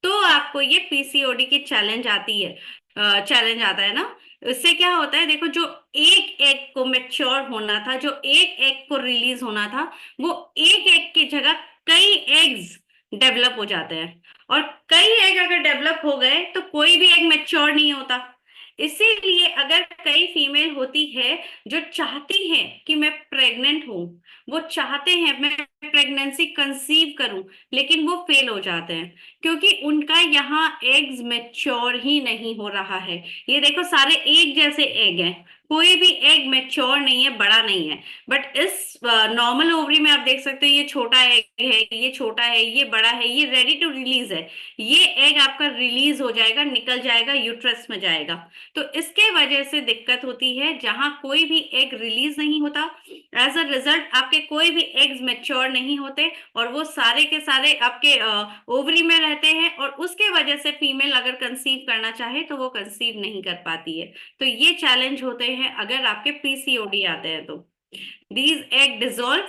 तो आपको ये पीसीओडी की चैलेंज आती है, चैलेंज आता है ना। इससे क्या होता है, देखो, जो एक एग को मैच्योर होना था, जो एक एग को रिलीज होना था, वो एक एग की जगह कई एग्स डेवलप हो जाते हैं। और कई एग अगर डेवलप हो गए तो कोई भी एग मैच्योर नहीं होता। इसीलिए अगर कई फीमेल होती है जो चाहती हैं कि मैं प्रेग्नेंट हूं, वो चाहते हैं मैं प्रेगनेंसी कंसीव करूं, लेकिन वो फेल हो जाते हैं क्योंकि उनका यहाँ एग्स मैच्योर ही नहीं हो रहा है। ये देखो, सारे एक जैसे एग हैं, कोई भी एग मैच्योर नहीं है, बड़ा नहीं है। बट इस नॉर्मल ओवरी में आप देख सकते हो, ये छोटा एग है, ये छोटा है, ये बड़ा है, ये रेडी टू रिलीज है। ये एग आपका रिलीज हो जाएगा, निकल जाएगा, यूट्रस में जाएगा। तो इसके वजह से दिक्कत होती है, जहां कोई भी एग रिलीज नहीं होता, एज अ रिजल्ट आपके कोई भी एग्स मैच्योर नहीं होते और वो सारे के सारे आपके ओवरी में रहते हैं, और उसके वजह से फीमेल अगर कंसीव करना चाहे तो वो कंसीव नहीं कर पाती है। तो ये चैलेंज होते हैं अगर आपके पीसीओडी आते हैं तो। दीज एग डिसॉल्व,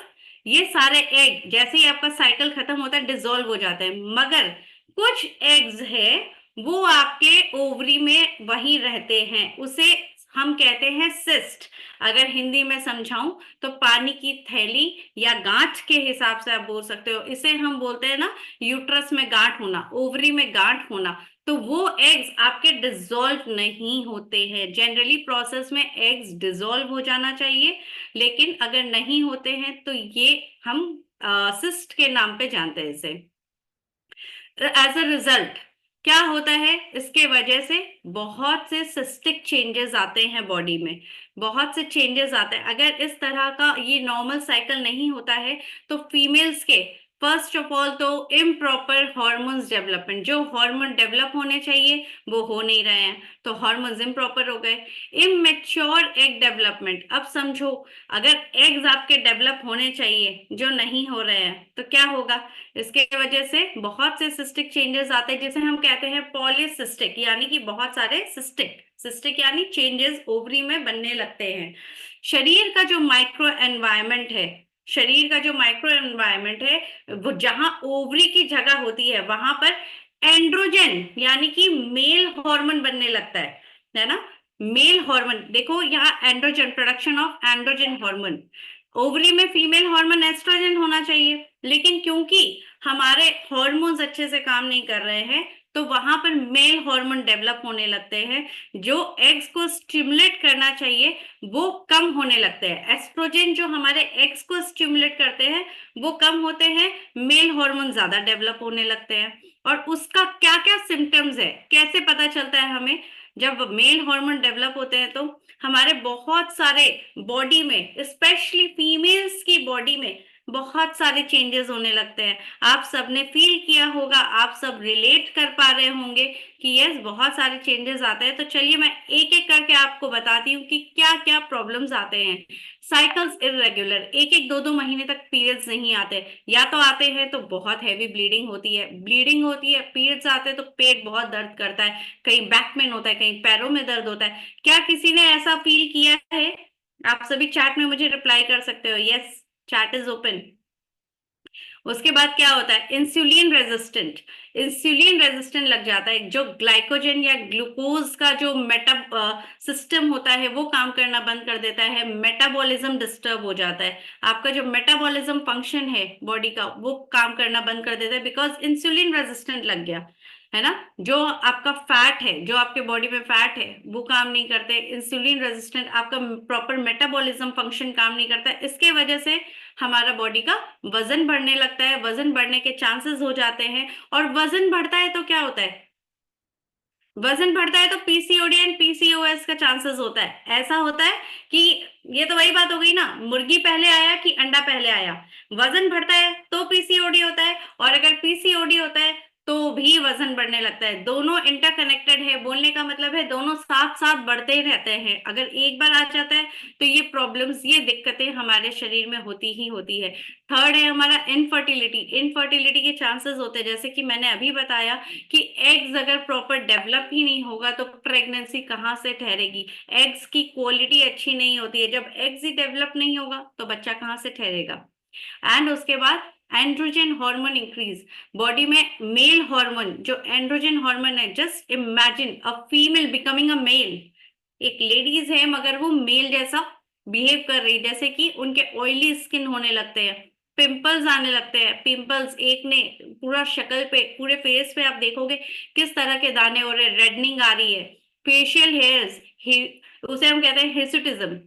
ये सारे एग जैसे ही आपका साइकिल खत्म होता है डिसॉल्व हो जाते हैं, मगर कुछ एग्स है वो आपके ओवरी में वही रहते हैं, उसे हम कहते हैं सिस्ट। अगर हिंदी में समझाऊं तो पानी की थैली या गांठ के हिसाब से आप बोल सकते हो। इसे हम बोलते हैं ना, यूट्रस में गांठ होना, ओवरी में गांठ होना। तो वो एग्स आपके डिसॉल्व नहीं होते हैं। जनरली प्रोसेस में एग्स डिसॉल्व हो जाना चाहिए, लेकिन अगर नहीं होते हैं तो ये हम सिस्ट के नाम पे जानते हैं इसे। एज अ रिजल्ट क्या होता है, इसके वजह से बहुत से सिस्टिक चेंजेस आते हैं बॉडी में, बहुत से चेंजेस आते हैं। अगर इस तरह का ये नॉर्मल साइकिल नहीं होता है तो फीमेल्स के फर्स्ट ऑफ ऑल तो इम्प्रॉपर हार्मोन्स डेवलपमेंट, जो हार्मोन डेवलप होने चाहिए वो हो नहीं रहे हैं, तो हार्मोन्स इम्प्रॉपर हो गए। इमेच्योर एग डेवलपमेंट, अब समझो, अगर एग्स आपके डेवलप होने चाहिए जो नहीं हो रहे हैं तो क्या होगा, इसके वजह से बहुत से सिस्टिक चेंजेस आते हैं, जिसे हम कहते हैं पॉलीसिस्टिक, यानी कि बहुत सारे सिस्टिक, सिस्टिक यानी चेंजेस ओवरी में बनने लगते हैं। शरीर का जो माइक्रो एनवायरनमेंट है, शरीर का जो माइक्रो एनवायरनमेंट है, वो जहां ओवरी की जगह होती है वहां पर एंड्रोजन यानी कि मेल हार्मोन बनने लगता है ना। मेल हार्मोन, देखो यहाँ androgen, production of androgen hormone. Ovary में फीमेल हार्मोन एस्ट्रोजन होना चाहिए, लेकिन क्योंकि हमारे हार्मोन्स अच्छे से काम नहीं कर रहे हैं तो वहां पर मेल हार्मोन डेवलप होने लगते हैं, जो एग्स को स्टिमुलेट करना चाहिए वो कम होने लगते हैं। एस्ट्रोजन जो हमारे एग्स को स्टिमुलेट करते हैं वो कम होते हैं, मेल हार्मोन ज्यादा डेवलप होने लगते हैं। और उसका क्या क्या सिम्टम्स है, कैसे पता चलता है हमें? जब मेल हार्मोन डेवलप होते हैं तो हमारे बहुत सारे बॉडी में, स्पेशली फीमेल्स की बॉडी में बहुत सारे चेंजेस होने लगते हैं। आप सबने फील किया होगा, आप सब रिलेट कर पा रहे होंगे कि यस, बहुत सारे चेंजेस आते हैं। तो चलिए मैं एक एक करके आपको बताती हूँ कि क्या क्या प्रॉब्लम्स आते हैं। साइकिल्स इरेगुलर, एक एक दो दो महीने तक पीरियड्स नहीं आते, या तो आते हैं तो बहुत हैवी ब्लीडिंग होती है, पीरियड्स आते हैं तो पेट बहुत दर्द करता है, कहीं बैक में होता है, कहीं पैरों में दर्द होता है। क्या किसी ने ऐसा फील किया है? आप सभी चैट में मुझे रिप्लाई कर सकते हो, यस, चैट इज ओपन। उसके बाद क्या होता है? इंसुलिन रेजिस्टेंट लग जाता है, जो ग्लाइकोजन या ग्लूकोज का जो सिस्टम होता है वो काम करना बंद कर देता है, मेटाबॉलिज्म डिस्टर्ब हो जाता है। आपका जो मेटाबॉलिज्म फंक्शन है बॉडी का वो काम करना बंद कर देता है, बिकॉज इंसुलिन रेजिस्टेंट लग गया है ना। जो आपका फैट है, जो आपके बॉडी में फैट है वो काम नहीं करते, इंसुलिन रेजिस्टेंट, आपका प्रॉपर मेटाबॉलिज्म फंक्शन काम नहीं करता है। इसके वजह से हमारा बॉडी का वजन बढ़ने लगता है, वजन बढ़ने के चांसेस हो जाते हैं। और वजन बढ़ता है तो क्या होता है? वजन बढ़ता है तो पीसीओडी एंड पीसीओएस का चांसेस होता है। ऐसा होता है कि ये तो वही बात हो गई ना, मुर्गी पहले आया कि अंडा पहले आया। वजन बढ़ता है तो पीसीओडी होता है, और अगर पीसीओडी होता है तो भी वजन बढ़ने लगता है। दोनों इंटरकनेक्टेड है, बोलने का मतलब है दोनों साथ साथ बढ़ते ही रहते हैं। अगर एक बार आ जाता है तो ये प्रॉब्लम्स, ये दिक्कतें हमारे शरीर में होती ही होती है। थर्ड है हमारा इनफर्टिलिटी के चांसेस होते हैं, जैसे कि मैंने अभी बताया कि एग्स अगर प्रॉपर डेवलप ही नहीं होगा तो प्रेगनेंसी कहाँ से ठहरेगी? एग्स की क्वालिटी अच्छी नहीं होती है, जब एग्स ही डेवलप नहीं होगा तो बच्चा कहाँ से ठहरेगा? एंड उसके बाद एंड्रोजन हार्मोन इंक्रीज, बॉडी में मेल हार्मोन, जो एंड्रोजन हार्मोन है, just imagine a female becoming a male. एक लेडीज है मगर वो मेल जैसा बिहेव कर रही, जैसे कि उनके ऑयली स्किन होने लगते हैं, पिंपल्स आने लगते हैं। पिंपल्स एक ने पूरा शक्ल पे, पूरे फेस पे आप देखोगे किस तरह के दाने हो रहे हैं, रेडनिंग आ रही है। फेशियल हेयर्स, उसे हम कहते हैं हिर्सुटिज्म,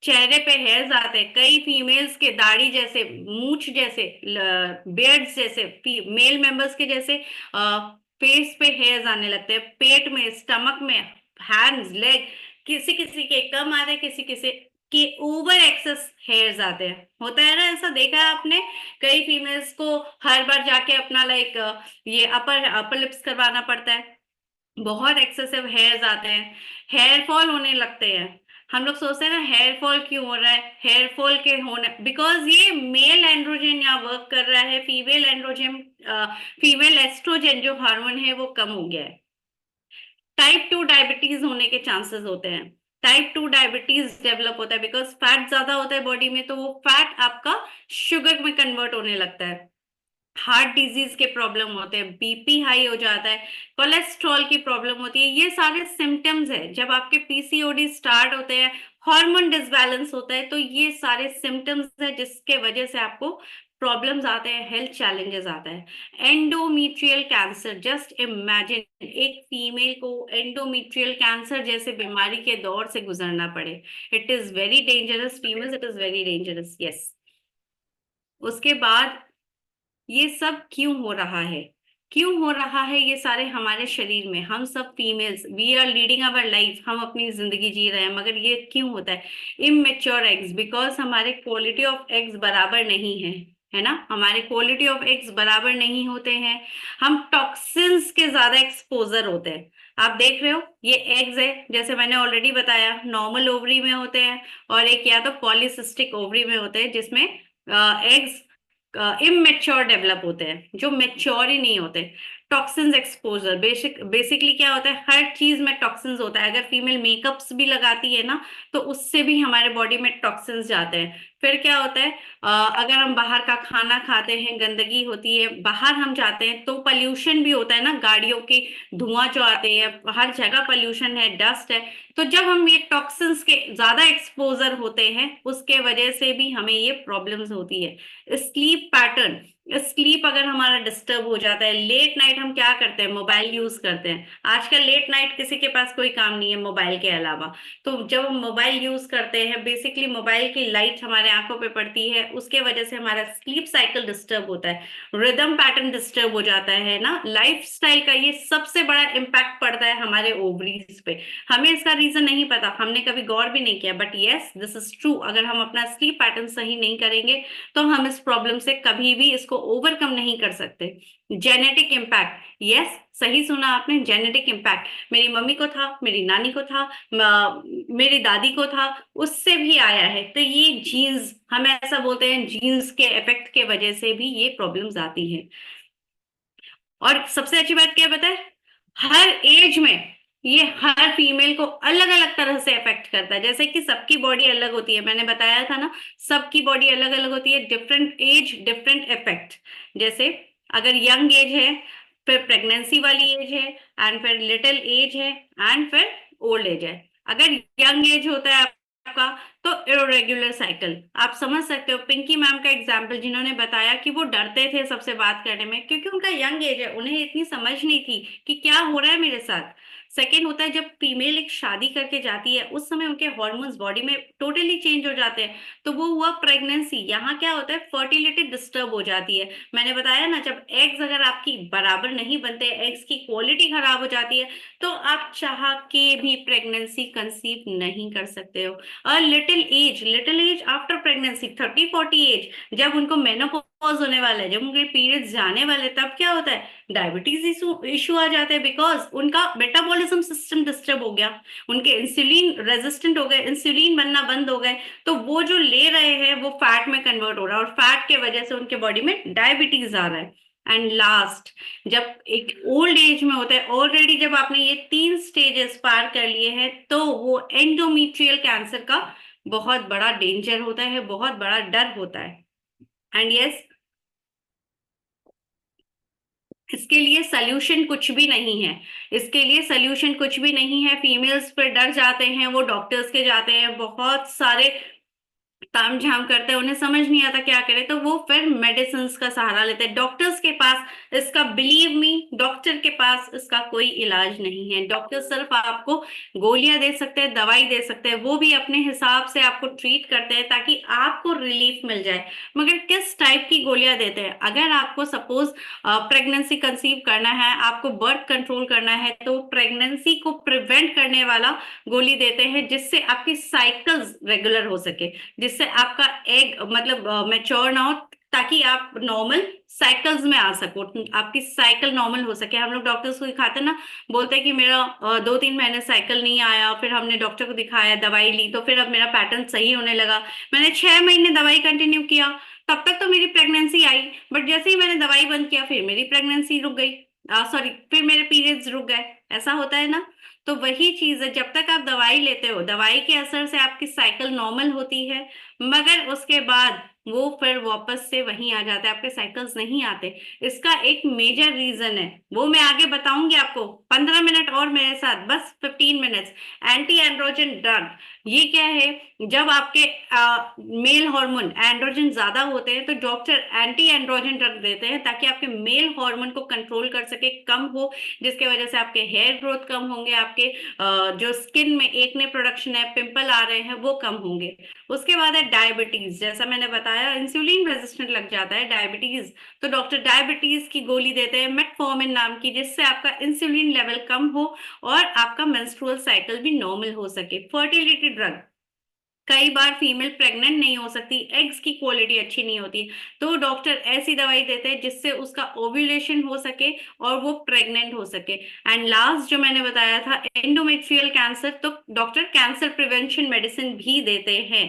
चेहरे पे हेयर्स आते हैं। कई फीमेल्स के दाढ़ी जैसे, मूछ जैसे, बियर्ड्स जैसे, मेल मेंबर्स के जैसे फेस पे हेयर्स आने लगते हैं, पेट में, स्टमक में, हैंड्स, लेग, किसी किसी के कम आते हैं, किसी किसी के ओवर एक्सेस हेयर्स आते हैं। होता है ना, ऐसा देखा है आपने? कई फीमेल्स को हर बार जाके अपना लाइक ये अपर लिप्स करवाना पड़ता है, बहुत एक्सेसिव हेयर्स आते हैं, हेयर फॉल होने लगते हैं। हम लोग सोचते हैं ना हेयर फॉल क्यों हो रहा है? हेयर फॉल के होने बिकॉज ये मेल एंड्रोजन यहाँ वर्क कर रहा है, फीमेल एस्ट्रोजन जो हार्मोन है वो कम हो गया है। टाइप 2 डायबिटीज होने के चांसेस होते हैं। टाइप 2 डायबिटीज डेवलप होता है बिकॉज फैट ज्यादा होता है बॉडी में, तो वो फैट आपका शुगर में कन्वर्ट होने लगता है। हार्ट डिजीज के प्रॉब्लम होते हैं, बीपी हाई हो जाता है, कोलेस्ट्रॉल की प्रॉब्लम होती है। ये सारे सिम्टम्स है जब आपके पीसीओडी स्टार्ट होते हैं, हार्मोन डिसबैलेंस होता है, तो ये सारे सिम्टम्स है जिसके वजह से आपको प्रॉब्लम्स आते हैं, हेल्थ चैलेंजेस आता है। एंडोमेट्रियल कैंसर, जस्ट इमेजिन एक फीमेल को एंडोमेट्रियल कैंसर जैसे बीमारी के दौर से गुजरना पड़े। It is very dangerous females, it is very dangerous, yes. उसके बाद ये सब क्यों हो रहा है? क्यों हो रहा है ये सारे हमारे शरीर में? हम सब females, we are leading our life, हम अपनी जिंदगी जी रहे हैं, मगर ये क्यों होता है? इमेच्योर एग्स, बिकॉज हमारे क्वालिटी ऑफ एग्स बराबर नहीं है ना, हमारे क्वालिटी ऑफ एग्स बराबर नहीं होते हैं। हम टॉक्सिन्स के ज्यादा एक्सपोजर होते हैं। आप देख रहे हो ये एग्स है, जैसे मैंने ऑलरेडी बताया, नॉर्मल ओवरी में होते हैं और एक या तो पॉलीसिस्टिक ओवरी में होते हैं, जिसमें एग्स इमेच्योर डेवलप होते हैं, जो मेच्योर ही नहीं होते। टॉक्सिन्स एक्सपोजर, बेसिकली क्या होता है, हर चीज में टॉक्सिन्स होता है। अगर फीमेल मेकअप्स भी लगाती है ना तो उससे भी हमारे बॉडी में टॉक्सिन्स जाते हैं। फिर क्या होता है, अगर हम बाहर का खाना खाते हैं, गंदगी होती है, बाहर हम जाते हैं तो पॉल्यूशन भी होता है ना, गाड़ियों की धुआं जो आते हैं, हर जगह पॉल्यूशन है, डस्ट है। तो जब हम ये टॉक्सिन्स के ज्यादा एक्सपोजर होते हैं उसके वजह से भी हमें ये प्रॉब्लम्स होती है। स्लीप पैटर्न, स्लीप अगर हमारा डिस्टर्ब हो जाता है, लेट नाइट हम क्या करते हैं, मोबाइल यूज करते हैं। आजकल लेट नाइट किसी के पास कोई काम नहीं है मोबाइल के अलावा। तो जब हम मोबाइल यूज करते हैं, बेसिकली मोबाइल की लाइट हमारे आंखों पे पड़ती है, उसके वजह से हमारा स्लीप साइकिल डिस्टर्ब होता है, रिदम पैटर्न डिस्टर्ब हो जाता है ना, लाइफ स्टाइल का ये सबसे बड़ा इम्पैक्ट पड़ता है हमारे ओवरीज पे। हमें इसका रीजन नहीं पता, हमने कभी गौर भी नहीं किया, but yes this is true. अगर हम अपना स्लीप पैटर्न सही नहीं करेंगे तो हम इस प्रॉब्लम से कभी भी इसको ओवरकम नहीं कर सकते। जेनेटिक इम्पैक्ट, यस सही सुना आपने, जेनेटिक इम्पैक्ट। मेरी मम्मी को था, मेरी नानी को था, मेरी दादी को था, उससे भी आया है। तो ये जीन्स, हम ऐसा बोलते हैं जीन्स के इफेक्ट के वजह से भी ये प्रॉब्लम्स आती हैं। और सबसे अच्छी बात क्या बताए, हर एज में ये हर फीमेल को अलग अलग तरह से अफेक्ट करता है। जैसे कि सबकी बॉडी अलग होती है, मैंने बताया था ना, सबकी बॉडी अलग अलग होती है, डिफरेंट एज डिफरेंट इफेक्ट। जैसे अगर यंग एज है, फिर प्रेगनेंसी वाली एज है, एंड फिर लिटिल एज है, एंड फिर ओल्ड एज है। अगर यंग एज होता है आपका, तो इरेगुलर साइकिल, आप समझ सकते हो। पिंकी मैम का एग्जाम्पल, जिन्होंने बताया कि वो डरते थे सबसे बात करने में, क्योंकि उनका यंग एज है, उन्हें इतनी समझ नहीं थी कि क्या हो रहा है मेरे साथ। सेकेंड होता है, जब फीमेल एक शादी करके जाती है, उस समय उनके हॉर्मोन्स बॉडी में टोटली चेंज हो जाते हैं। तो वो हुआ प्रेगनेंसी, यहाँ क्या होता है, फर्टिलिटी डिस्टर्ब हो जाती है। मैंने बताया ना, जब एग्स अगर आपकी बराबर नहीं बनते, एग्स की क्वालिटी खराब हो जाती है, तो आप चाह के भी प्रेगनेंसी कंसीव नहीं कर सकते हो। और little age after pregnancy, 30-40 age, जब उनको मेनोपॉज होने वाला है, जब उनके पीरियड्स जाने वाले, तब क्या होता है, डायबिटीज इशू आ जाते हैं, बिकॉज उनका मेटाबॉलिज्म सिस्टम डिस्टर्ब हो गया, उनके इंसुलिन रेजिस्टेंट हो गए, इंसुलिन बनना बंद हो गए, तो वो जो ले रहे हैं वो फैट में कन्वर्ट हो रहा है, और फैट के वजह से उनके बॉडी में डायबिटीज आ रहा है। एंड लास्ट, जब एक ओल्ड एज में होता है, ऑलरेडी जब आपने ये 3 स्टेजेस पार कर लिए हैं, तो वो एंडोमेट्रियल कैंसर का बहुत बड़ा डेंजर होता है, बहुत बड़ा डर होता है। एंड यस, इसके लिए सल्यूशन कुछ भी नहीं है, इसके लिए सल्यूशन कुछ भी नहीं है। फीमेल्स पर डर जाते हैं, वो डॉक्टर्स के जाते हैं, बहुत सारे ताम झाम करते हैं, उन्हें समझ नहीं आता क्या करे, तो वो फिर मेडिसिन का सहारा लेते हैं डॉक्टर्स के पास। इसका बिलीव मी, डॉक्टर के पास इसका कोई इलाज नहीं है। डॉक्टर सिर्फ आपको गोलियां दे सकते हैं, दवाई दे सकते हैं, वो भी अपने हिसाब से आपको ट्रीट करते हैं ताकि आपको रिलीफ मिल जाए। मगर किस टाइप की गोलियां देते हैं, अगर आपको सपोज प्रेगनेंसी कंसीव करना है, आपको बर्थ कंट्रोल करना है, तो प्रेगनेंसी को प्रिवेंट करने वाला गोली देते हैं, जिससे आपकी साइकिल्स रेगुलर हो सके, जिससे आपका एग मतलब मैच्योर ना हो, ताकि आप नॉर्मल साइकिल्स में आ सको, आपकी साइकिल नॉर्मल हो सके। हम लोग डॉक्टर्स को दिखाते हैं ना, बोलते हैं कि मेरा 2-3 महीने साइकिल नहीं आया, फिर हमने डॉक्टर को दिखाया, दवाई ली, तो फिर अब मेरा पैटर्न सही होने लगा। मैंने 6 महीने दवाई कंटिन्यू किया, तब तक तो मेरी प्रेगनेंसी आई, बट जैसे ही मैंने दवाई बंद किया, फिर मेरी प्रेगनेंसी रुक गई, सॉरी फिर मेरे पीरियड्स रुक गए। ऐसा होता है ना। तो वही चीज है, जब तक आप दवाई लेते हो, दवाई के असर से आपकी साइकिल नॉर्मल होती है, मगर उसके बाद वो फिर वापस से वहीं आ जाता है, आपके साइकिल्स नहीं आते। इसका एक मेजर रीजन है, वो मैं आगे बताऊंगी आपको। 15 मिनट और मेरे साथ, बस 15 मिनट्स। एंटी एंड्रोजन ड्रग, ये क्या है, जब आपके मेल हार्मोन एंड्रोजन ज्यादा होते हैं, तो डॉक्टर एंटी एंड्रोजन ड्रग देते हैं ताकि आपके मेल हार्मोन को कंट्रोल कर सके, कम हो, जिसके वजह से आपके हेयर ग्रोथ कम होंगे, आपके जो स्किन में एक्ने प्रोडक्शन है, पिंपल आ रहे हैं, वो कम होंगे। उसके बाद है डायबिटीज, जैसा मैंने बताया इंसुलिन रेजिस्टेंट लग जाता है डायबिटीज, तो डॉक्टर डायबिटीज की गोली देते हैं मेटफॉर्मिन नाम की, जिससे आपका इंसुलिन लेवल कम हो और आपका मेंस्ट्रुअल साइकिल भी नॉर्मल हो सके। फर्टिलिटी ड्रग, कई बार फीमेल प्रेग्नेंट नहीं हो सकती, एग्स की क्वालिटी अच्छी नहीं होती, तो डॉक्टर ऐसी दवाई देते हैं जिससे उसका ओव्यूलेशन हो सके और वो प्रेग्नेंट हो सके। एंड लास्ट जो मैंने बताया था एंडोमेट्रियल कैंसर, तो डॉक्टर कैंसर प्रिवेंशन मेडिसिन भी देते हैं।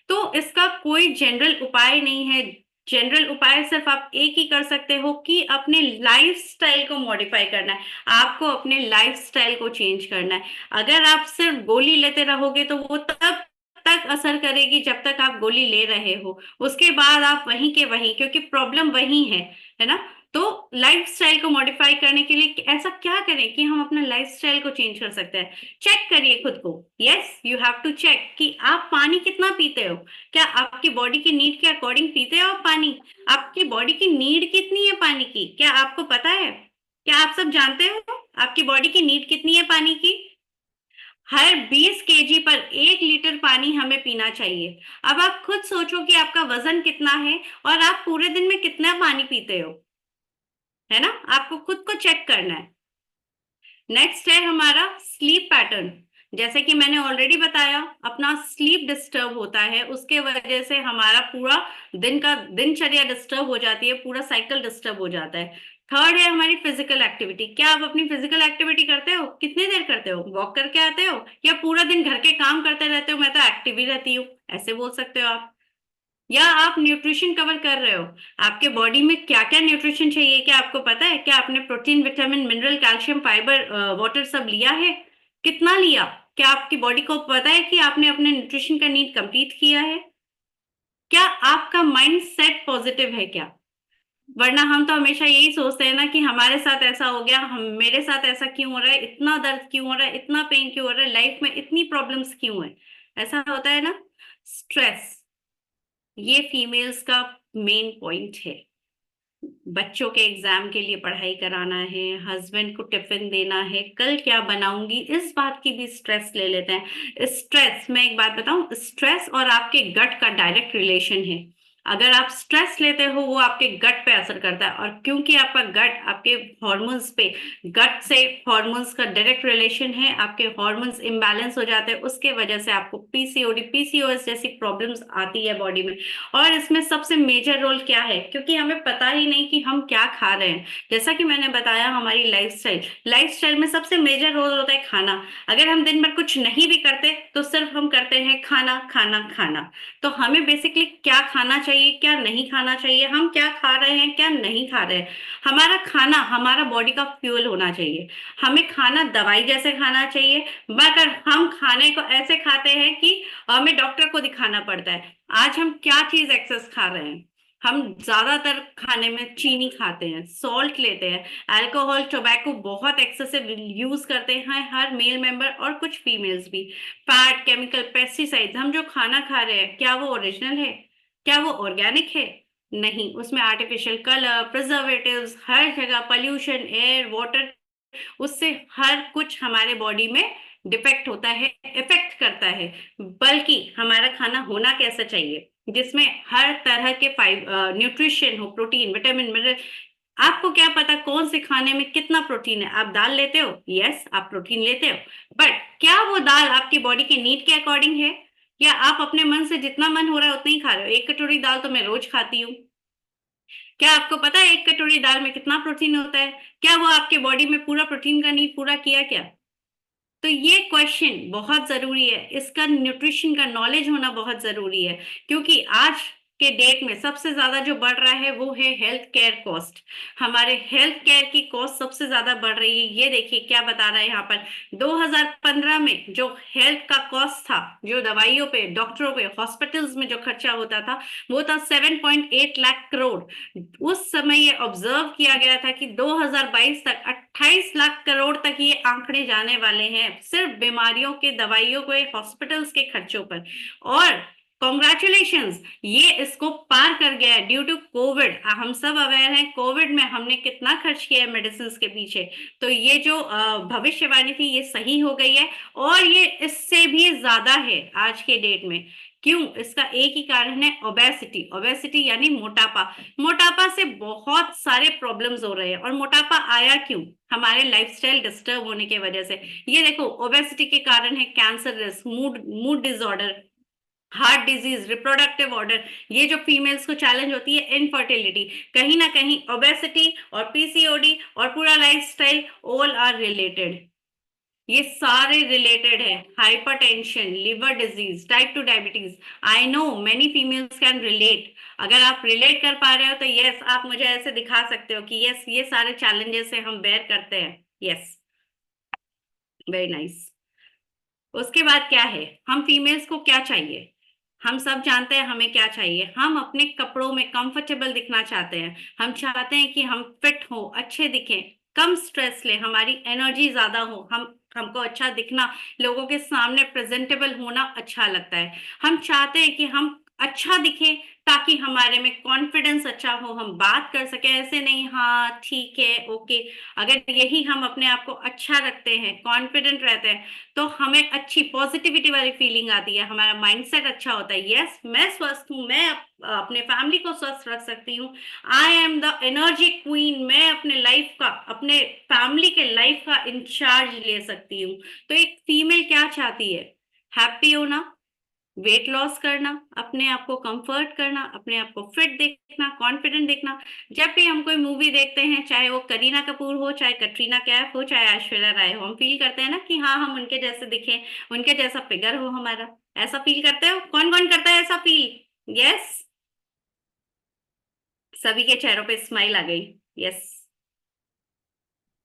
तो इसका कोई जनरल उपाय नहीं है। जनरल उपाय सिर्फ आप एक ही कर सकते हो कि अपने लाइफस्टाइल को मॉडिफाई करना है, आपको अपने लाइफस्टाइल को चेंज करना है। अगर आप सिर्फ गोली लेते रहोगे तो वो तब तक असर करेगी जब तक आप गोली ले रहे हो, उसके बाद आप वहीं के वहीं, क्योंकि प्रॉब्लम वहीं है ना। तो लाइफस्टाइल को मॉडिफाई करने के लिए ऐसा क्या करें कि हम अपना लाइफस्टाइल को चेंज कर सकते हैं? चेक करिए खुद को। Yes, you have to check कि आप पानी कितना पीते हो। क्या आपकी बॉडी की नीड के अकॉर्डिंग पीते हो आप पानी? आपकी बॉडी की नीड कितनी है पानी की, क्या आपको पता है? क्या आप सब जानते हो आपकी बॉडी की नीड कितनी है पानी की? हर 20 केजी पर 1 लीटर पानी हमें पीना चाहिए। अब आप खुद सोचो कि आपका वजन कितना है और आप पूरे दिन में कितना पानी पीते हो, है ना? आपको खुद को चेक करना है। नेक्स्ट है हमारा स्लीप पैटर्न। जैसे कि मैंने ऑलरेडी बताया, अपना स्लीप डिस्टर्ब होता है, उसके वजह से हमारा पूरा दिन का दिनचर्या डिस्टर्ब हो जाती है, पूरा साइकिल डिस्टर्ब हो जाता है। थर्ड है हमारी फिजिकल एक्टिविटी। क्या आप अपनी फिजिकल एक्टिविटी करते हो? कितनी देर करते हो? वॉक करके आते हो या पूरा दिन घर के काम करते रहते हो, मैं तो एक्टिव ही रहती हूँ, ऐसे बोल सकते हो आप। या आप न्यूट्रिशन कवर कर रहे हो, आपके बॉडी में क्या क्या न्यूट्रिशन चाहिए, क्या आपको पता है? क्या आपने protein, vitamin, mineral, calcium, fibre, water सब लिया है? कितना लिया? क्या आपकी बॉडी को पता है कि आपने अपने न्यूट्रिशन का नीड कंप्लीट किया है? क्या आपका माइंड सेट पॉजिटिव है क्या? वरना हम तो हमेशा यही सोचते हैं ना कि हमारे साथ ऐसा हो गया, हम मेरे साथ ऐसा क्यों हो रहा है, इतना दर्द क्यों हो रहा है, इतना पेन क्यों हो रहा है, लाइफ में इतनी प्रॉब्लम्स क्यों है? ऐसा होता है ना। स्ट्रेस, ये फीमेल्स का मेन पॉइंट है। बच्चों के एग्जाम के लिए पढ़ाई कराना है, हस्बैंड को टिफिन देना है, कल क्या बनाऊंगी, इस बात की भी स्ट्रेस ले लेते हैं। स्ट्रेस, मैं एक बात बताऊं, स्ट्रेस और आपके गट का डायरेक्ट रिलेशन है। अगर आप स्ट्रेस लेते हो वो आपके गट पे असर करता है, और क्योंकि आपका गट आपके हॉर्मोन्स पे, गट से हॉर्मोन्स का डायरेक्ट रिलेशन है, आपके हॉर्मोन्स इम्बैलेंस हो जाते हैं, उसके वजह से आपको पीसीओडी, पीसीओएस जैसी प्रॉब्लम्स आती है बॉडी में। और इसमें सबसे मेजर रोल क्या है? क्योंकि हमें पता ही नहीं कि हम क्या खा रहे हैं। जैसा कि मैंने बताया, हमारी लाइफस्टाइल, लाइफस्टाइल में सबसे मेजर रोल होता है खाना। अगर हम दिन भर कुछ नहीं भी करते तो सिर्फ हम करते हैं खाना खाना खाना। तो हमें बेसिकली क्या खाना चाहिए, क्या नहीं खाना चाहिए, हम क्या खा रहे हैं, क्या नहीं खा रहे हैं। हमारा खाना हमारा बॉडी का फ्यूल होना चाहिए। हमें खाना दवाई जैसे खाना चाहिए, मगर हम खाने को ऐसे खाते हैं कि हमें डॉक्टर को दिखाना पड़ता है। आज हम क्या चीज एक्सेस खा रहे हैं? हम ज्यादातर खाने में चीनी खाते हैं, सॉल्ट लेते हैं, अल्कोहल, टोबैको बहुत एक्सेसिव यूज करते हैं हर मेल मेंबर और कुछ फीमेल्स भी। फैट, केमिकल, पेस्टिसाइड्स, हम जो खाना खा रहे हैं क्या वो ओरिजिनल है? क्या वो ऑर्गेनिक है? नहीं, उसमें आर्टिफिशियल कलर, प्रिजर्वेटिव्स, हर जगह पॉल्यूशन, एयर, वाटर, उससे हर कुछ हमारे बॉडी में डिफेक्ट होता है, इफेक्ट करता है। बल्कि हमारा खाना होना कैसा चाहिए, जिसमें हर तरह के न्यूट्रिशन हो, प्रोटीन, विटामिन, मिनरल। आपको क्या पता कौन से खाने में कितना प्रोटीन है? आप दाल लेते हो, यस आप प्रोटीन लेते हो, बट क्या वो दाल आपकी बॉडी के नीड के अकॉर्डिंग है? या आप अपने मन से जितना मन हो रहा है उतना ही खा रहे हो? एक कटोरी दाल तो मैं रोज खाती हूँ। क्या आपको पता है एक कटोरी दाल में कितना प्रोटीन होता है? क्या वो आपके बॉडी में पूरा प्रोटीन का नीड पूरा किया क्या? तो ये क्वेश्चन बहुत जरूरी है, इसका न्यूट्रिशन का नॉलेज होना बहुत जरूरी है। क्योंकि आज के डेट में सबसे ज्यादा जो बढ़ रहा है वो है हेल्थ केयर कॉस्ट। हमारे हेल्थ केयर की कॉस्ट सबसे ज्यादा बढ़ रही है। ये देखिए क्या बता रहा है यहाँ पर, 2015 में जो हेल्थ का कॉस्ट था, जो दवाइयों पे, डॉक्टरों पे, हॉस्पिटल्स में जो खर्चा होता था, वो था 7.8 लाख करोड़। उस समय ये ऑब्जर्व किया गया था कि 2022 तक 28 लाख करोड़ तक ये आंकड़े जाने वाले हैं, सिर्फ बीमारियों के, दवाइयों के, हॉस्पिटल्स के खर्चों पर। और कॉन्ग्रेचुलेशंस, ये इसको पार कर गया है ड्यू टू कोविड। हम सब अवेयर हैं कोविड में हमने कितना खर्च किया है मेडिसिन के पीछे। तो ये जो भविष्यवाणी थी ये सही हो गई है, और ये इससे भी ज्यादा है आज के डेट में। क्यों? इसका एक ही कारण है, ओबेसिटी। ओबेसिटी यानी मोटापा। मोटापा से बहुत सारे प्रॉब्लम्स हो रहे हैं। और मोटापा आया क्यों? हमारे लाइफस्टाइल डिस्टर्ब होने की वजह से। ये देखो, ओबेसिटी के कारण है cancer risk, mood mood disorder, heart disease, reproductive order. ये जो फीमेल्स को चैलेंज होती है, इनफर्टिलिटी, कहीं ना कहीं ओबेसिटी और पीसीओडी और पूरा लाइफस्टाइल ऑल आर रिलेटेड। ये सारे रिलेटेड है। Hypertension, liver disease, type 2 diabetes. I know many females can relate. अगर आप रिलेट कर पा रहे हो तो यस, आप मुझे ऐसे दिखा सकते हो कि यस, ये सारे चैलेंजेस से हम बेयर करते हैं। Yes, very nice. उसके बाद क्या है, हम फीमेल्स को क्या चाहिए? हम सब जानते हैं हमें क्या चाहिए। हम अपने कपड़ों में कंफर्टेबल दिखना चाहते हैं। हम चाहते हैं कि हम फिट हो, अच्छे दिखें, कम स्ट्रेस ले, हमारी एनर्जी ज्यादा हो, हमको अच्छा दिखना, लोगों के सामने प्रेजेंटेबल होना अच्छा लगता है। हम चाहते हैं कि हम अच्छा दिखें ताकि हमारे में कॉन्फिडेंस अच्छा हो, हम बात कर सके, ऐसे नहीं हाँ ठीक है ओके। अगर यही हम अपने आप को अच्छा रखते हैं, कॉन्फिडेंट रहते हैं, तो हमें अच्छी पॉजिटिविटी वाली फीलिंग आती है, हमारा माइंडसेट अच्छा होता है। यस, मैं स्वस्थ हूँ, मैं अपने फैमिली को स्वस्थ रख सकती हूँ। I am the energy queen, मैं अपने लाइफ का, अपने फैमिली के लाइफ का इंचार्ज ले सकती हूँ। तो एक फीमेल क्या चाहती है? हैप्पी होना, वेट लॉस करना, अपने आप को कंफर्ट करना, अपने आप को फिट देखना, कॉन्फिडेंट देखना। जब भी हम कोई मूवी देखते हैं, चाहे वो करीना कपूर हो, चाहे कटरीना कैफ हो, चाहे ऐश्वर्या राय हो, हम फील करते हैं ना कि हाँ हम उनके जैसे दिखें, उनके जैसा फिगर हो हमारा। ऐसा फील करते हो? कौन कौन करता है ऐसा फील? यस, सभी के चेहरों पे स्माइल आ गई। यस।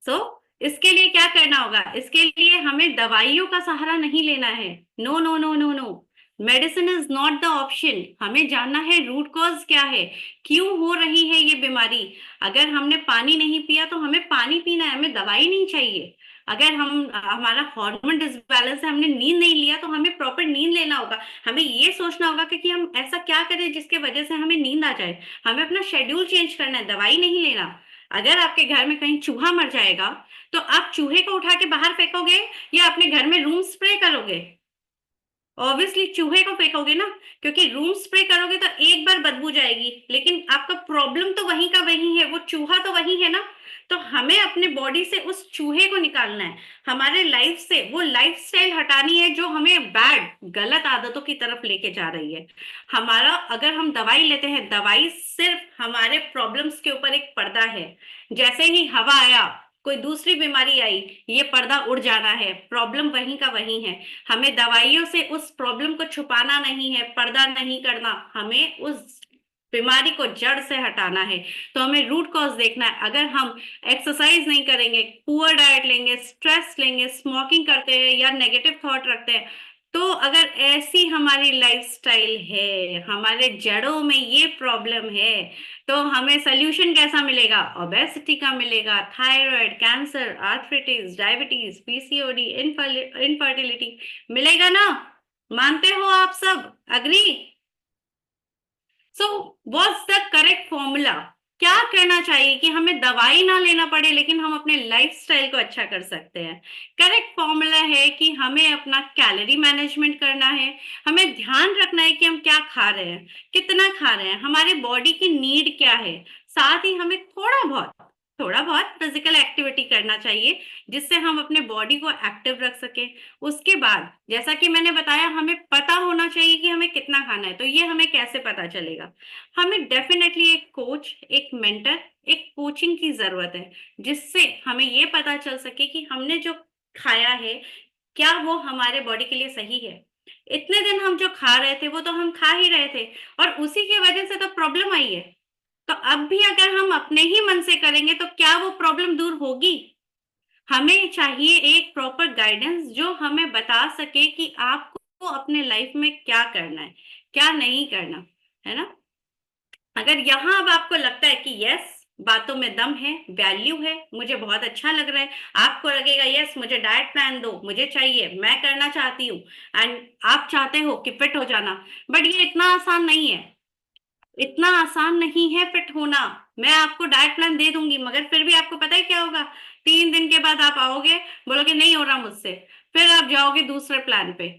सो इसके लिए क्या करना होगा? इसके लिए हमें दवाइयों का सहारा नहीं लेना है। No no no no no, medicine is not the option. हमें जानना है रूट कॉज क्या है, क्यों हो रही है ये बीमारी। अगर हमने पानी नहीं पिया तो हमें पानी पीना है, हमें दवाई नहीं चाहिए। अगर हमारा हार्मोन डिसबैलेंस है, हमने नींद नहीं लिया, तो हमें प्रॉपर नींद लेना होगा। हमें ये सोचना होगा कि हम ऐसा क्या करें जिसके वजह से हमें नींद आ जाए। हमें अपना शेड्यूल चेंज करना है, दवाई नहीं लेना। अगर आपके घर में कहीं चूहा मर जाएगा, तो आप चूहे को उठा के बाहर फेंकोगे या अपने घर में रूम स्प्रे करोगे? ऑब्वियसली चूहे को फेंकोगे ना, क्योंकि रूम स्प्रे करोगे तो एक बार बदबू जाएगी, लेकिन आपका प्रॉब्लम तो वहीं का वहीं है, वो चूहा तो वहीं है ना। तो हमें अपने बॉडी से उस चूहे को निकालना है, हमारे लाइफ से वो लाइफस्टाइल हटानी है जो हमें बैड, गलत आदतों की तरफ लेके जा रही है। हमारा, अगर हम दवाई लेते हैं, दवाई सिर्फ हमारे प्रॉब्लम्स के ऊपर एक पर्दा है। जैसे ही हवा आया, कोई दूसरी बीमारी आई, ये पर्दा उड़ जाना है, प्रॉब्लम वहीं का वहीं है। हमें दवाइयों से उस प्रॉब्लम को छुपाना नहीं है, पर्दा नहीं करना, हमें उस बीमारी को जड़ से हटाना है। तो हमें रूट कॉज देखना है। अगर हम एक्सरसाइज नहीं करेंगे, पुअर डाइट लेंगे, स्ट्रेस लेंगे, स्मोकिंग करते हैं या नेगेटिव थॉट रखते हैं, तो अगर ऐसी हमारी लाइफस्टाइल है, हमारे जड़ों में ये प्रॉब्लम है, तो हमें सोल्यूशन कैसा मिलेगा? ओबेसिटी का मिलेगा, thyroid, cancer, arthritis, diabetes, PCOD, infertility मिलेगा ना। मानते हो आप सब? Agree? So what's the correct formula? क्या करना चाहिए कि हमें दवाई ना लेना पड़े, लेकिन हम अपने लाइफस्टाइल को अच्छा कर सकते हैं? करेक्ट फॉर्मूला है कि हमें अपना कैलोरी मैनेजमेंट करना है। हमें ध्यान रखना है कि हम क्या खा रहे हैं, कितना खा रहे हैं, हमारे बॉडी की नीड क्या है। साथ ही हमें थोड़ा बहुत फिजिकल एक्टिविटी करना चाहिए, जिससे हम अपने बॉडी को एक्टिव रख सके। उसके बाद, जैसा कि मैंने बताया, हमें पता होना चाहिए कि हमें कितना खाना है। तो ये हमें कैसे पता चलेगा? हमें डेफिनेटली एक कोच, एक मेंटर, एक कोचिंग की जरूरत है, जिससे हमें ये पता चल सके कि हमने जो खाया है, क्या वो हमारे बॉडी के लिए सही है। इतने दिन हम जो खा रहे थे वो तो हम खा ही रहे थे, और उसी की वजह से तो प्रॉब्लम आई है। तो अब भी अगर हम अपने ही मन से करेंगे तो क्या वो प्रॉब्लम दूर होगी? हमें चाहिए एक प्रॉपर गाइडेंस जो हमें बता सके कि आपको अपने लाइफ में क्या करना है, क्या नहीं करना, है ना। अगर यहाँ अब आपको लगता है कि यस, बातों में दम है, वैल्यू है, मुझे बहुत अच्छा लग रहा है, आपको लगेगा यस मुझे डाइट प्लान दो, मुझे चाहिए, मैं करना चाहती हूँ, एंड आप चाहते हो कि फिट हो जाना, बट ये इतना आसान नहीं है। इतना आसान नहीं है फिट होना। मैं आपको डाइट प्लान दे दूंगी, मगर फिर भी आपको पता है क्या होगा? 3 दिन के बाद आप आओगे, बोलोगे नहीं हो रहा मुझसे, फिर आप जाओगे दूसरे प्लान पे।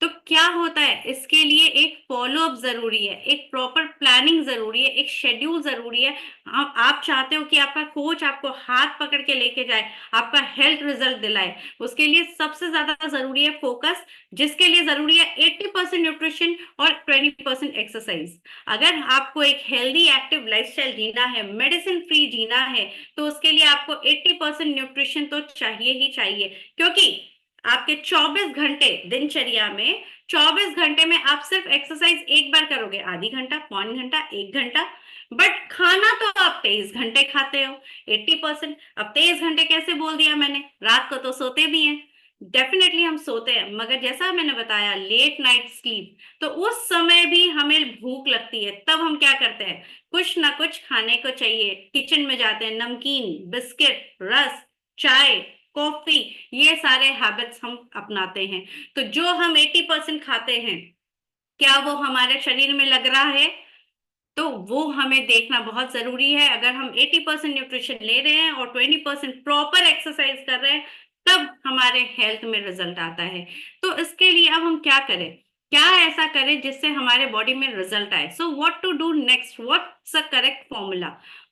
तो क्या होता है, इसके लिए एक फॉलो अप जरूरी है, एक प्रॉपर प्लानिंग जरूरी है, एक शेड्यूल जरूरी है। आप चाहते हो कि आपका कोच आपको हाथ पकड़ के लेके जाए, आपका हेल्थ रिजल्ट दिलाए, उसके लिए सबसे ज्यादा जरूरी है फोकस, जिसके लिए जरूरी है 80% न्यूट्रिशन और 20% एक्सरसाइज। अगर आपको एक हेल्दी एक्टिव लाइफस्टाइल जीना है, मेडिसिन फ्री जीना है, तो उसके लिए आपको 80% न्यूट्रिशन तो चाहिए ही चाहिए। क्योंकि आपके 24 घंटे दिनचर्या में, 24 घंटे में आप सिर्फ एक्सरसाइज एक बार करोगे, आधी घंटा, पौन घंटा, 1 घंटा, बट खाना तो आप 23 घंटे खाते हो। 80%। अब 23 घंटे कैसे बोल दिया मैंने? रात को तो सोते भी हैं। डेफिनेटली हम सोते हैं, मगर जैसा मैंने बताया लेट नाइट स्लीप, तो उस समय भी हमें भूख लगती है, तब हम क्या करते हैं, कुछ ना कुछ खाने को चाहिए, किचन में जाते हैं, नमकीन, बिस्किट, रस, चाय, कॉफी, ये सारे हैबिट्स हम अपनाते हैं। तो जो हम 80% खाते हैं, क्या वो हमारे शरीर में लग रहा है? तो वो हमें देखना बहुत जरूरी है। अगर हम 80% न्यूट्रिशन ले रहे हैं और 20% प्रॉपर एक्सरसाइज कर रहे हैं, तब हमारे हेल्थ में रिजल्ट आता है। तो इसके लिए अब हम क्या करें, क्या ऐसा करें जिससे हमारे बॉडी में रिजल्ट आए? So what to do next, what's a correct formula?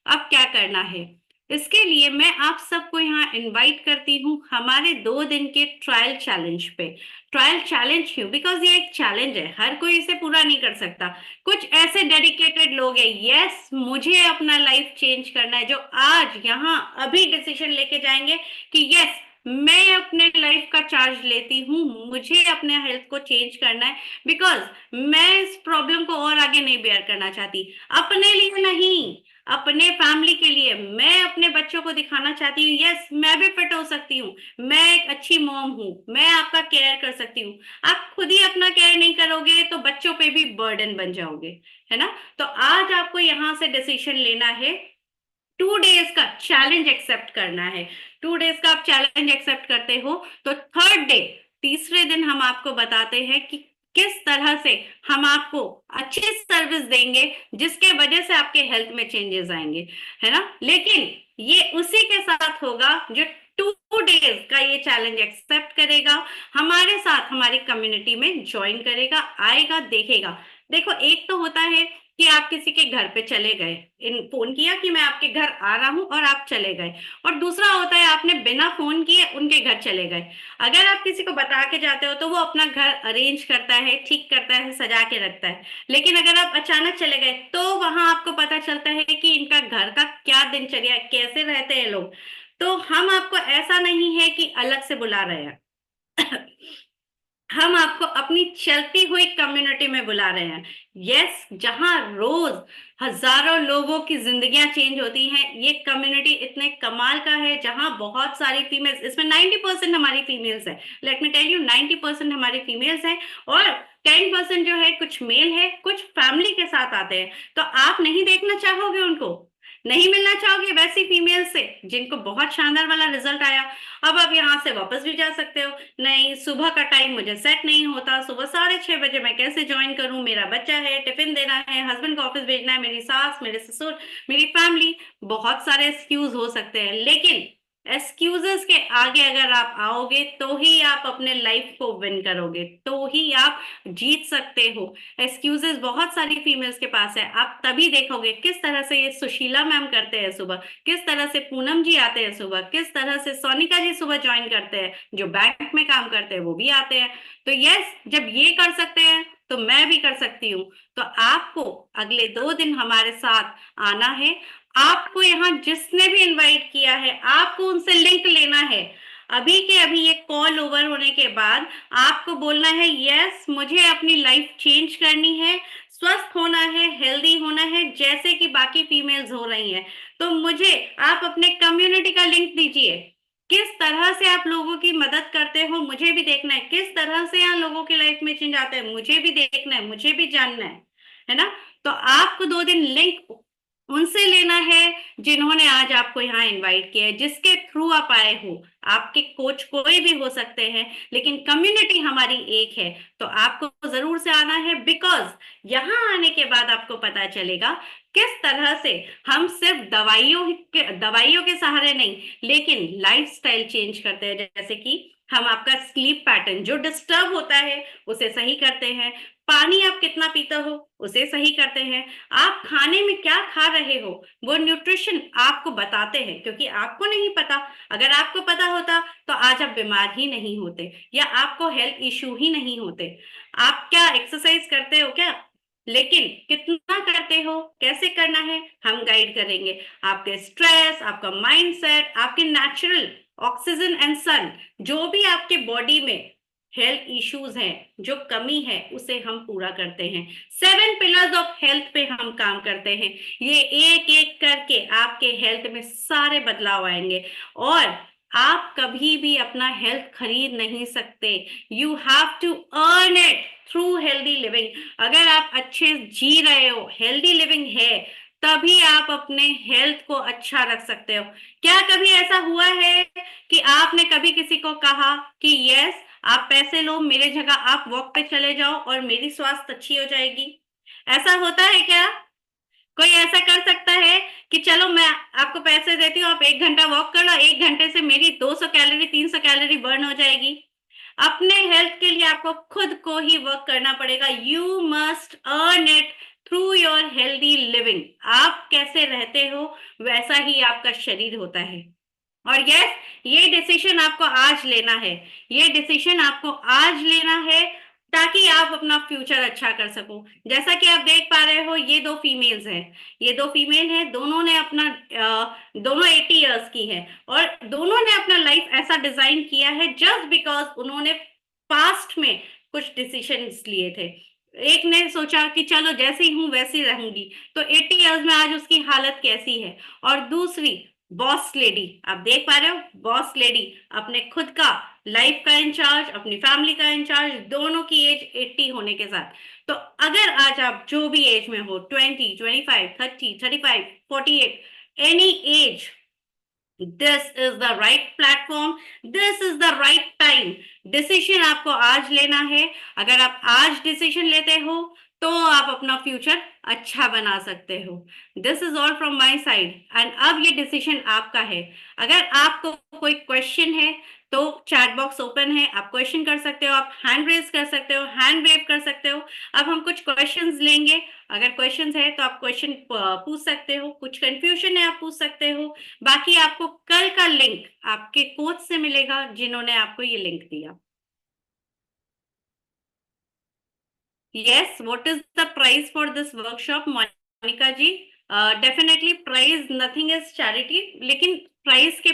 अब क्या करना है, इसके लिए मैं आप सबको यहाँ इनवाइट करती हूँ हमारे 2 दिन के ट्रायल चैलेंज पे। ट्रायल चैलेंज क्यों? बिकॉज ये एक चैलेंज है, हर कोई इसे पूरा नहीं कर सकता। कुछ ऐसे डेडिकेटेड लोग हैं, यस मुझे अपना लाइफ चेंज करना है, जो आज यहाँ अभी डिसीजन लेके जाएंगे कि यस मैं अपने लाइफ का चार्ज लेती हूँ, मुझे अपने हेल्थ को चेंज करना है, बिकॉज मैं इस प्रॉब्लम को और आगे नहीं बेयर करना चाहती। अपने लिए नहीं, अपने फैमिली के लिए। मैं अपने बच्चों को दिखाना चाहती हूँ यस मैं भी फिट हो सकती हूँ, मैं एक अच्छी मॉम हूँ, मैं आपका केयर कर सकती हूँ। आप खुद ही अपना केयर नहीं करोगे तो बच्चों पे भी बर्डन बन जाओगे, है ना? तो आज आपको यहाँ से डिसीजन लेना है, 2 डेज का चैलेंज एक्सेप्ट करना है। 2 डेज का आप चैलेंज एक्सेप्ट करते हो तो थर्ड डे, तीसरे दिन हम आपको बताते हैं कि किस तरह से हम आपको अच्छी सर्विस देंगे जिसके वजह से आपके हेल्थ में चेंजेस आएंगे, है ना? लेकिन ये उसी के साथ होगा जो 2 डेज का ये चैलेंज एक्सेप्ट करेगा, हमारे साथ हमारी कम्युनिटी में ज्वाइन करेगा, आएगा, देखेगा। देखो एक तो होता है कि आप किसी के घर पे चले गए, इन फोन किया कि मैं आपके घर आ रहा हूं और आप चले गए, और दूसरा होता है आपने बिना फोन किए उनके घर चले गए। अगर आप किसी को बता के जाते हो तो वो अपना घर अरेंज करता है, ठीक करता है, सजा के रखता है। लेकिन अगर आप अचानक चले गए तो वहां आपको पता चलता है कि इनका घर का क्या दिनचर्या है, कैसे रहते हैं लोग। तो हम आपको ऐसा नहीं है कि अलग से बुला रहे हैं हम आपको अपनी चलती हुई कम्युनिटी में बुला रहे हैं। यस, जहां रोज हजारों लोगों की जिंदगियां चेंज होती हैं, ये कम्युनिटी इतने कमाल का है जहां बहुत सारी फीमेल्स, इसमें 90% हमारी फीमेल्स है। लेट मी टेल यू, 90% हमारी फीमेल्स हैं और 10% जो है कुछ मेल है, कुछ फैमिली के साथ आते हैं। तो आप नहीं देखना चाहोगे उनको, नहीं मिलना चाहोगे वैसी फीमेल से जिनको बहुत शानदार वाला रिजल्ट आया? अब आप यहाँ से वापस भी जा सकते हो, नहीं सुबह का टाइम मुझे सेट नहीं होता, सुबह 6:30 बजे मैं कैसे ज्वाइन करूं, मेरा बच्चा है, टिफिन देना है, हस्बैंड को ऑफिस भेजना है, मेरी सास, मेरे ससुर, मेरी फैमिली, बहुत सारे एक्सक्यूज हो सकते हैं। लेकिन एक्सक्यूजेस के आगे अगर आप आओगे तो ही आप अपने लाइफ को विन करोगे, तो ही आप जीत सकते हो। एक्सक्यूजेस बहुत सारी फीमेल्स के पास है, आप तभी देखोगे किस तरह से ये सुशीला मैम करते हैं सुबह, किस तरह से पूनम जी आते हैं सुबह, किस तरह से सोनिका जी सुबह ज्वाइन करते हैं, जो बैंक में काम करते हैं वो भी आते हैं। तो यस, जब ये कर सकते हैं तो मैं भी कर सकती हूँ। तो आपको अगले 2 दिन हमारे साथ आना है। आपको यहाँ जिसने भी इनवाइट किया है, आपको उनसे लिंक लेना है। अभी के अभी ये कॉल ओवर होने के बाद आपको बोलना है यस मुझे अपनी लाइफ चेंज करनी है, स्वस्थ होना है, हेल्दी होना है, जैसे कि बाकी फीमेल्स हो रही हैं। तो मुझे आप अपने कम्युनिटी का लिंक दीजिए, किस तरह से आप लोगों की मदद करते हो मुझे भी देखना है, किस तरह से यहाँ लोगों की लाइफ में चेंज आता है मुझे भी देखना है, मुझे भी जानना है ना? तो आपको 2 दिन लिंक उनसे लेना है जिन्होंने आज आपको यहाँ इनवाइट किया है, जिसके थ्रू आप आए हो। आपके कोच कोई भी हो सकते हैं, लेकिन कम्युनिटी हमारी एक है। तो आपको जरूर से आना है, बिकॉज यहाँ आने के बाद आपको पता चलेगा किस तरह से हम सिर्फ दवाइयों के सहारे नहीं, लेकिन लाइफस्टाइल चेंज करते हैं। जैसे कि हम आपका स्लीप पैटर्न जो डिस्टर्ब होता है उसे सही करते हैं, पानी आप कितना पीते हो उसे सही करते हैं, आप खाने में क्या खा रहे हो वो न्यूट्रिशन आपको बताते हैं, क्योंकि आपको नहीं पता। अगर आपको पता होता तो आज आप बीमार ही नहीं होते, या आपको हेल्थ इश्यू ही नहीं होते। आप क्या एक्सरसाइज करते हो क्या? लेकिन कितना करते हो, कैसे करना है, हम गाइड करेंगे। आपके स्ट्रेस, आपका माइंडसेट, आपके नेचुरल ऑक्सीजन एंड सन, जो भी आपके बॉडी में हेल्थ इश्यूज हैं, जो कमी है, उसे हम पूरा करते हैं। 7 पिलर्स ऑफ हेल्थ पे हम काम करते हैं। ये एक एक करके आपके हेल्थ में सारे बदलाव आएंगे। और आप कभी भी अपना हेल्थ खरीद नहीं सकते। You have to earn it through healthy living. अगर आप अच्छे जी रहे हो, हेल्दी लिविंग है, तभी आप अपने हेल्थ को अच्छा रख सकते हो। क्या कभी ऐसा हुआ है कि आपने कभी किसी को कहा कि यस आप पैसे लो, मेरे जगह आप वॉक पे चले जाओ और मेरी स्वास्थ्य अच्छी हो जाएगी? ऐसा होता है क्या? कोई ऐसा कर सकता है कि चलो मैं आपको पैसे देती हूँ, आप 1 घंटा वॉक कर लो, 1 घंटे से मेरी 200 कैलोरी 300 कैलोरी बर्न हो जाएगी? अपने हेल्थ के लिए आपको खुद को ही वर्क करना पड़ेगा। You must earn it through your healthy living. आप कैसे रहते हो वैसा ही आपका शरीर होता है। और यस, ये डिसीजन आपको आज लेना है। ये डिसीजन आपको आज लेना है ताकि आप अपना फ्यूचर अच्छा कर सको। जैसा कि आप देख पा रहे हो, ये 2 फीमेल्स हैं। ये 2 फीमेल हैं, दोनों ने अपना दोनों 80 इयर्स की हैं और दोनों ने अपना लाइफ ऐसा डिजाइन किया है जस्ट बिकॉज उन्होंने पास्ट में कुछ डिसीजंस लिए थे। एक ने सोचा कि चलो जैसे ही हूं वैसी रहूंगी, तो 80 इयर्स में आज उसकी हालत कैसी है। और दूसरी बॉस लेडी, आप देख पा रहे हो, बॉस लेडी अपने खुद का लाइफ का इंचार्ज, अपनी फैमिली का इंचार्ज, दोनों की एज 80 होने के साथ। तो अगर आज आप जो भी एज में हो, 20, 25, 30, 35, 48, any as, this is the right platform, this is the right time. Decision आपको आज लेना है। अगर आप आज डिसीजन लेते हो तो आप अपना फ्यूचर अच्छा बना सकते हो। This is all from my side and अब ये डिसीजन आपका है। अगर आपको कोई क्वेश्चन है तो चैट बॉक्स ओपन है, आप क्वेश्चन कर सकते हो, आप हैंड रेज कर सकते हो, हैंड वेव कर सकते हो। अब हम कुछ क्वेश्चंस लेंगे। अगर क्वेश्चंस है तो आप क्वेश्चन पूछ सकते हो, कुछ कंफ्यूजन है आप पूछ सकते हो। बाकी आपको कल का लिंक आपके कोच से मिलेगा जिन्होंने आपको ये लिंक दिया। Yes, what is the price for this workshop, Monika ji? Definitely price nothing is charity, लेकिन प्राइस के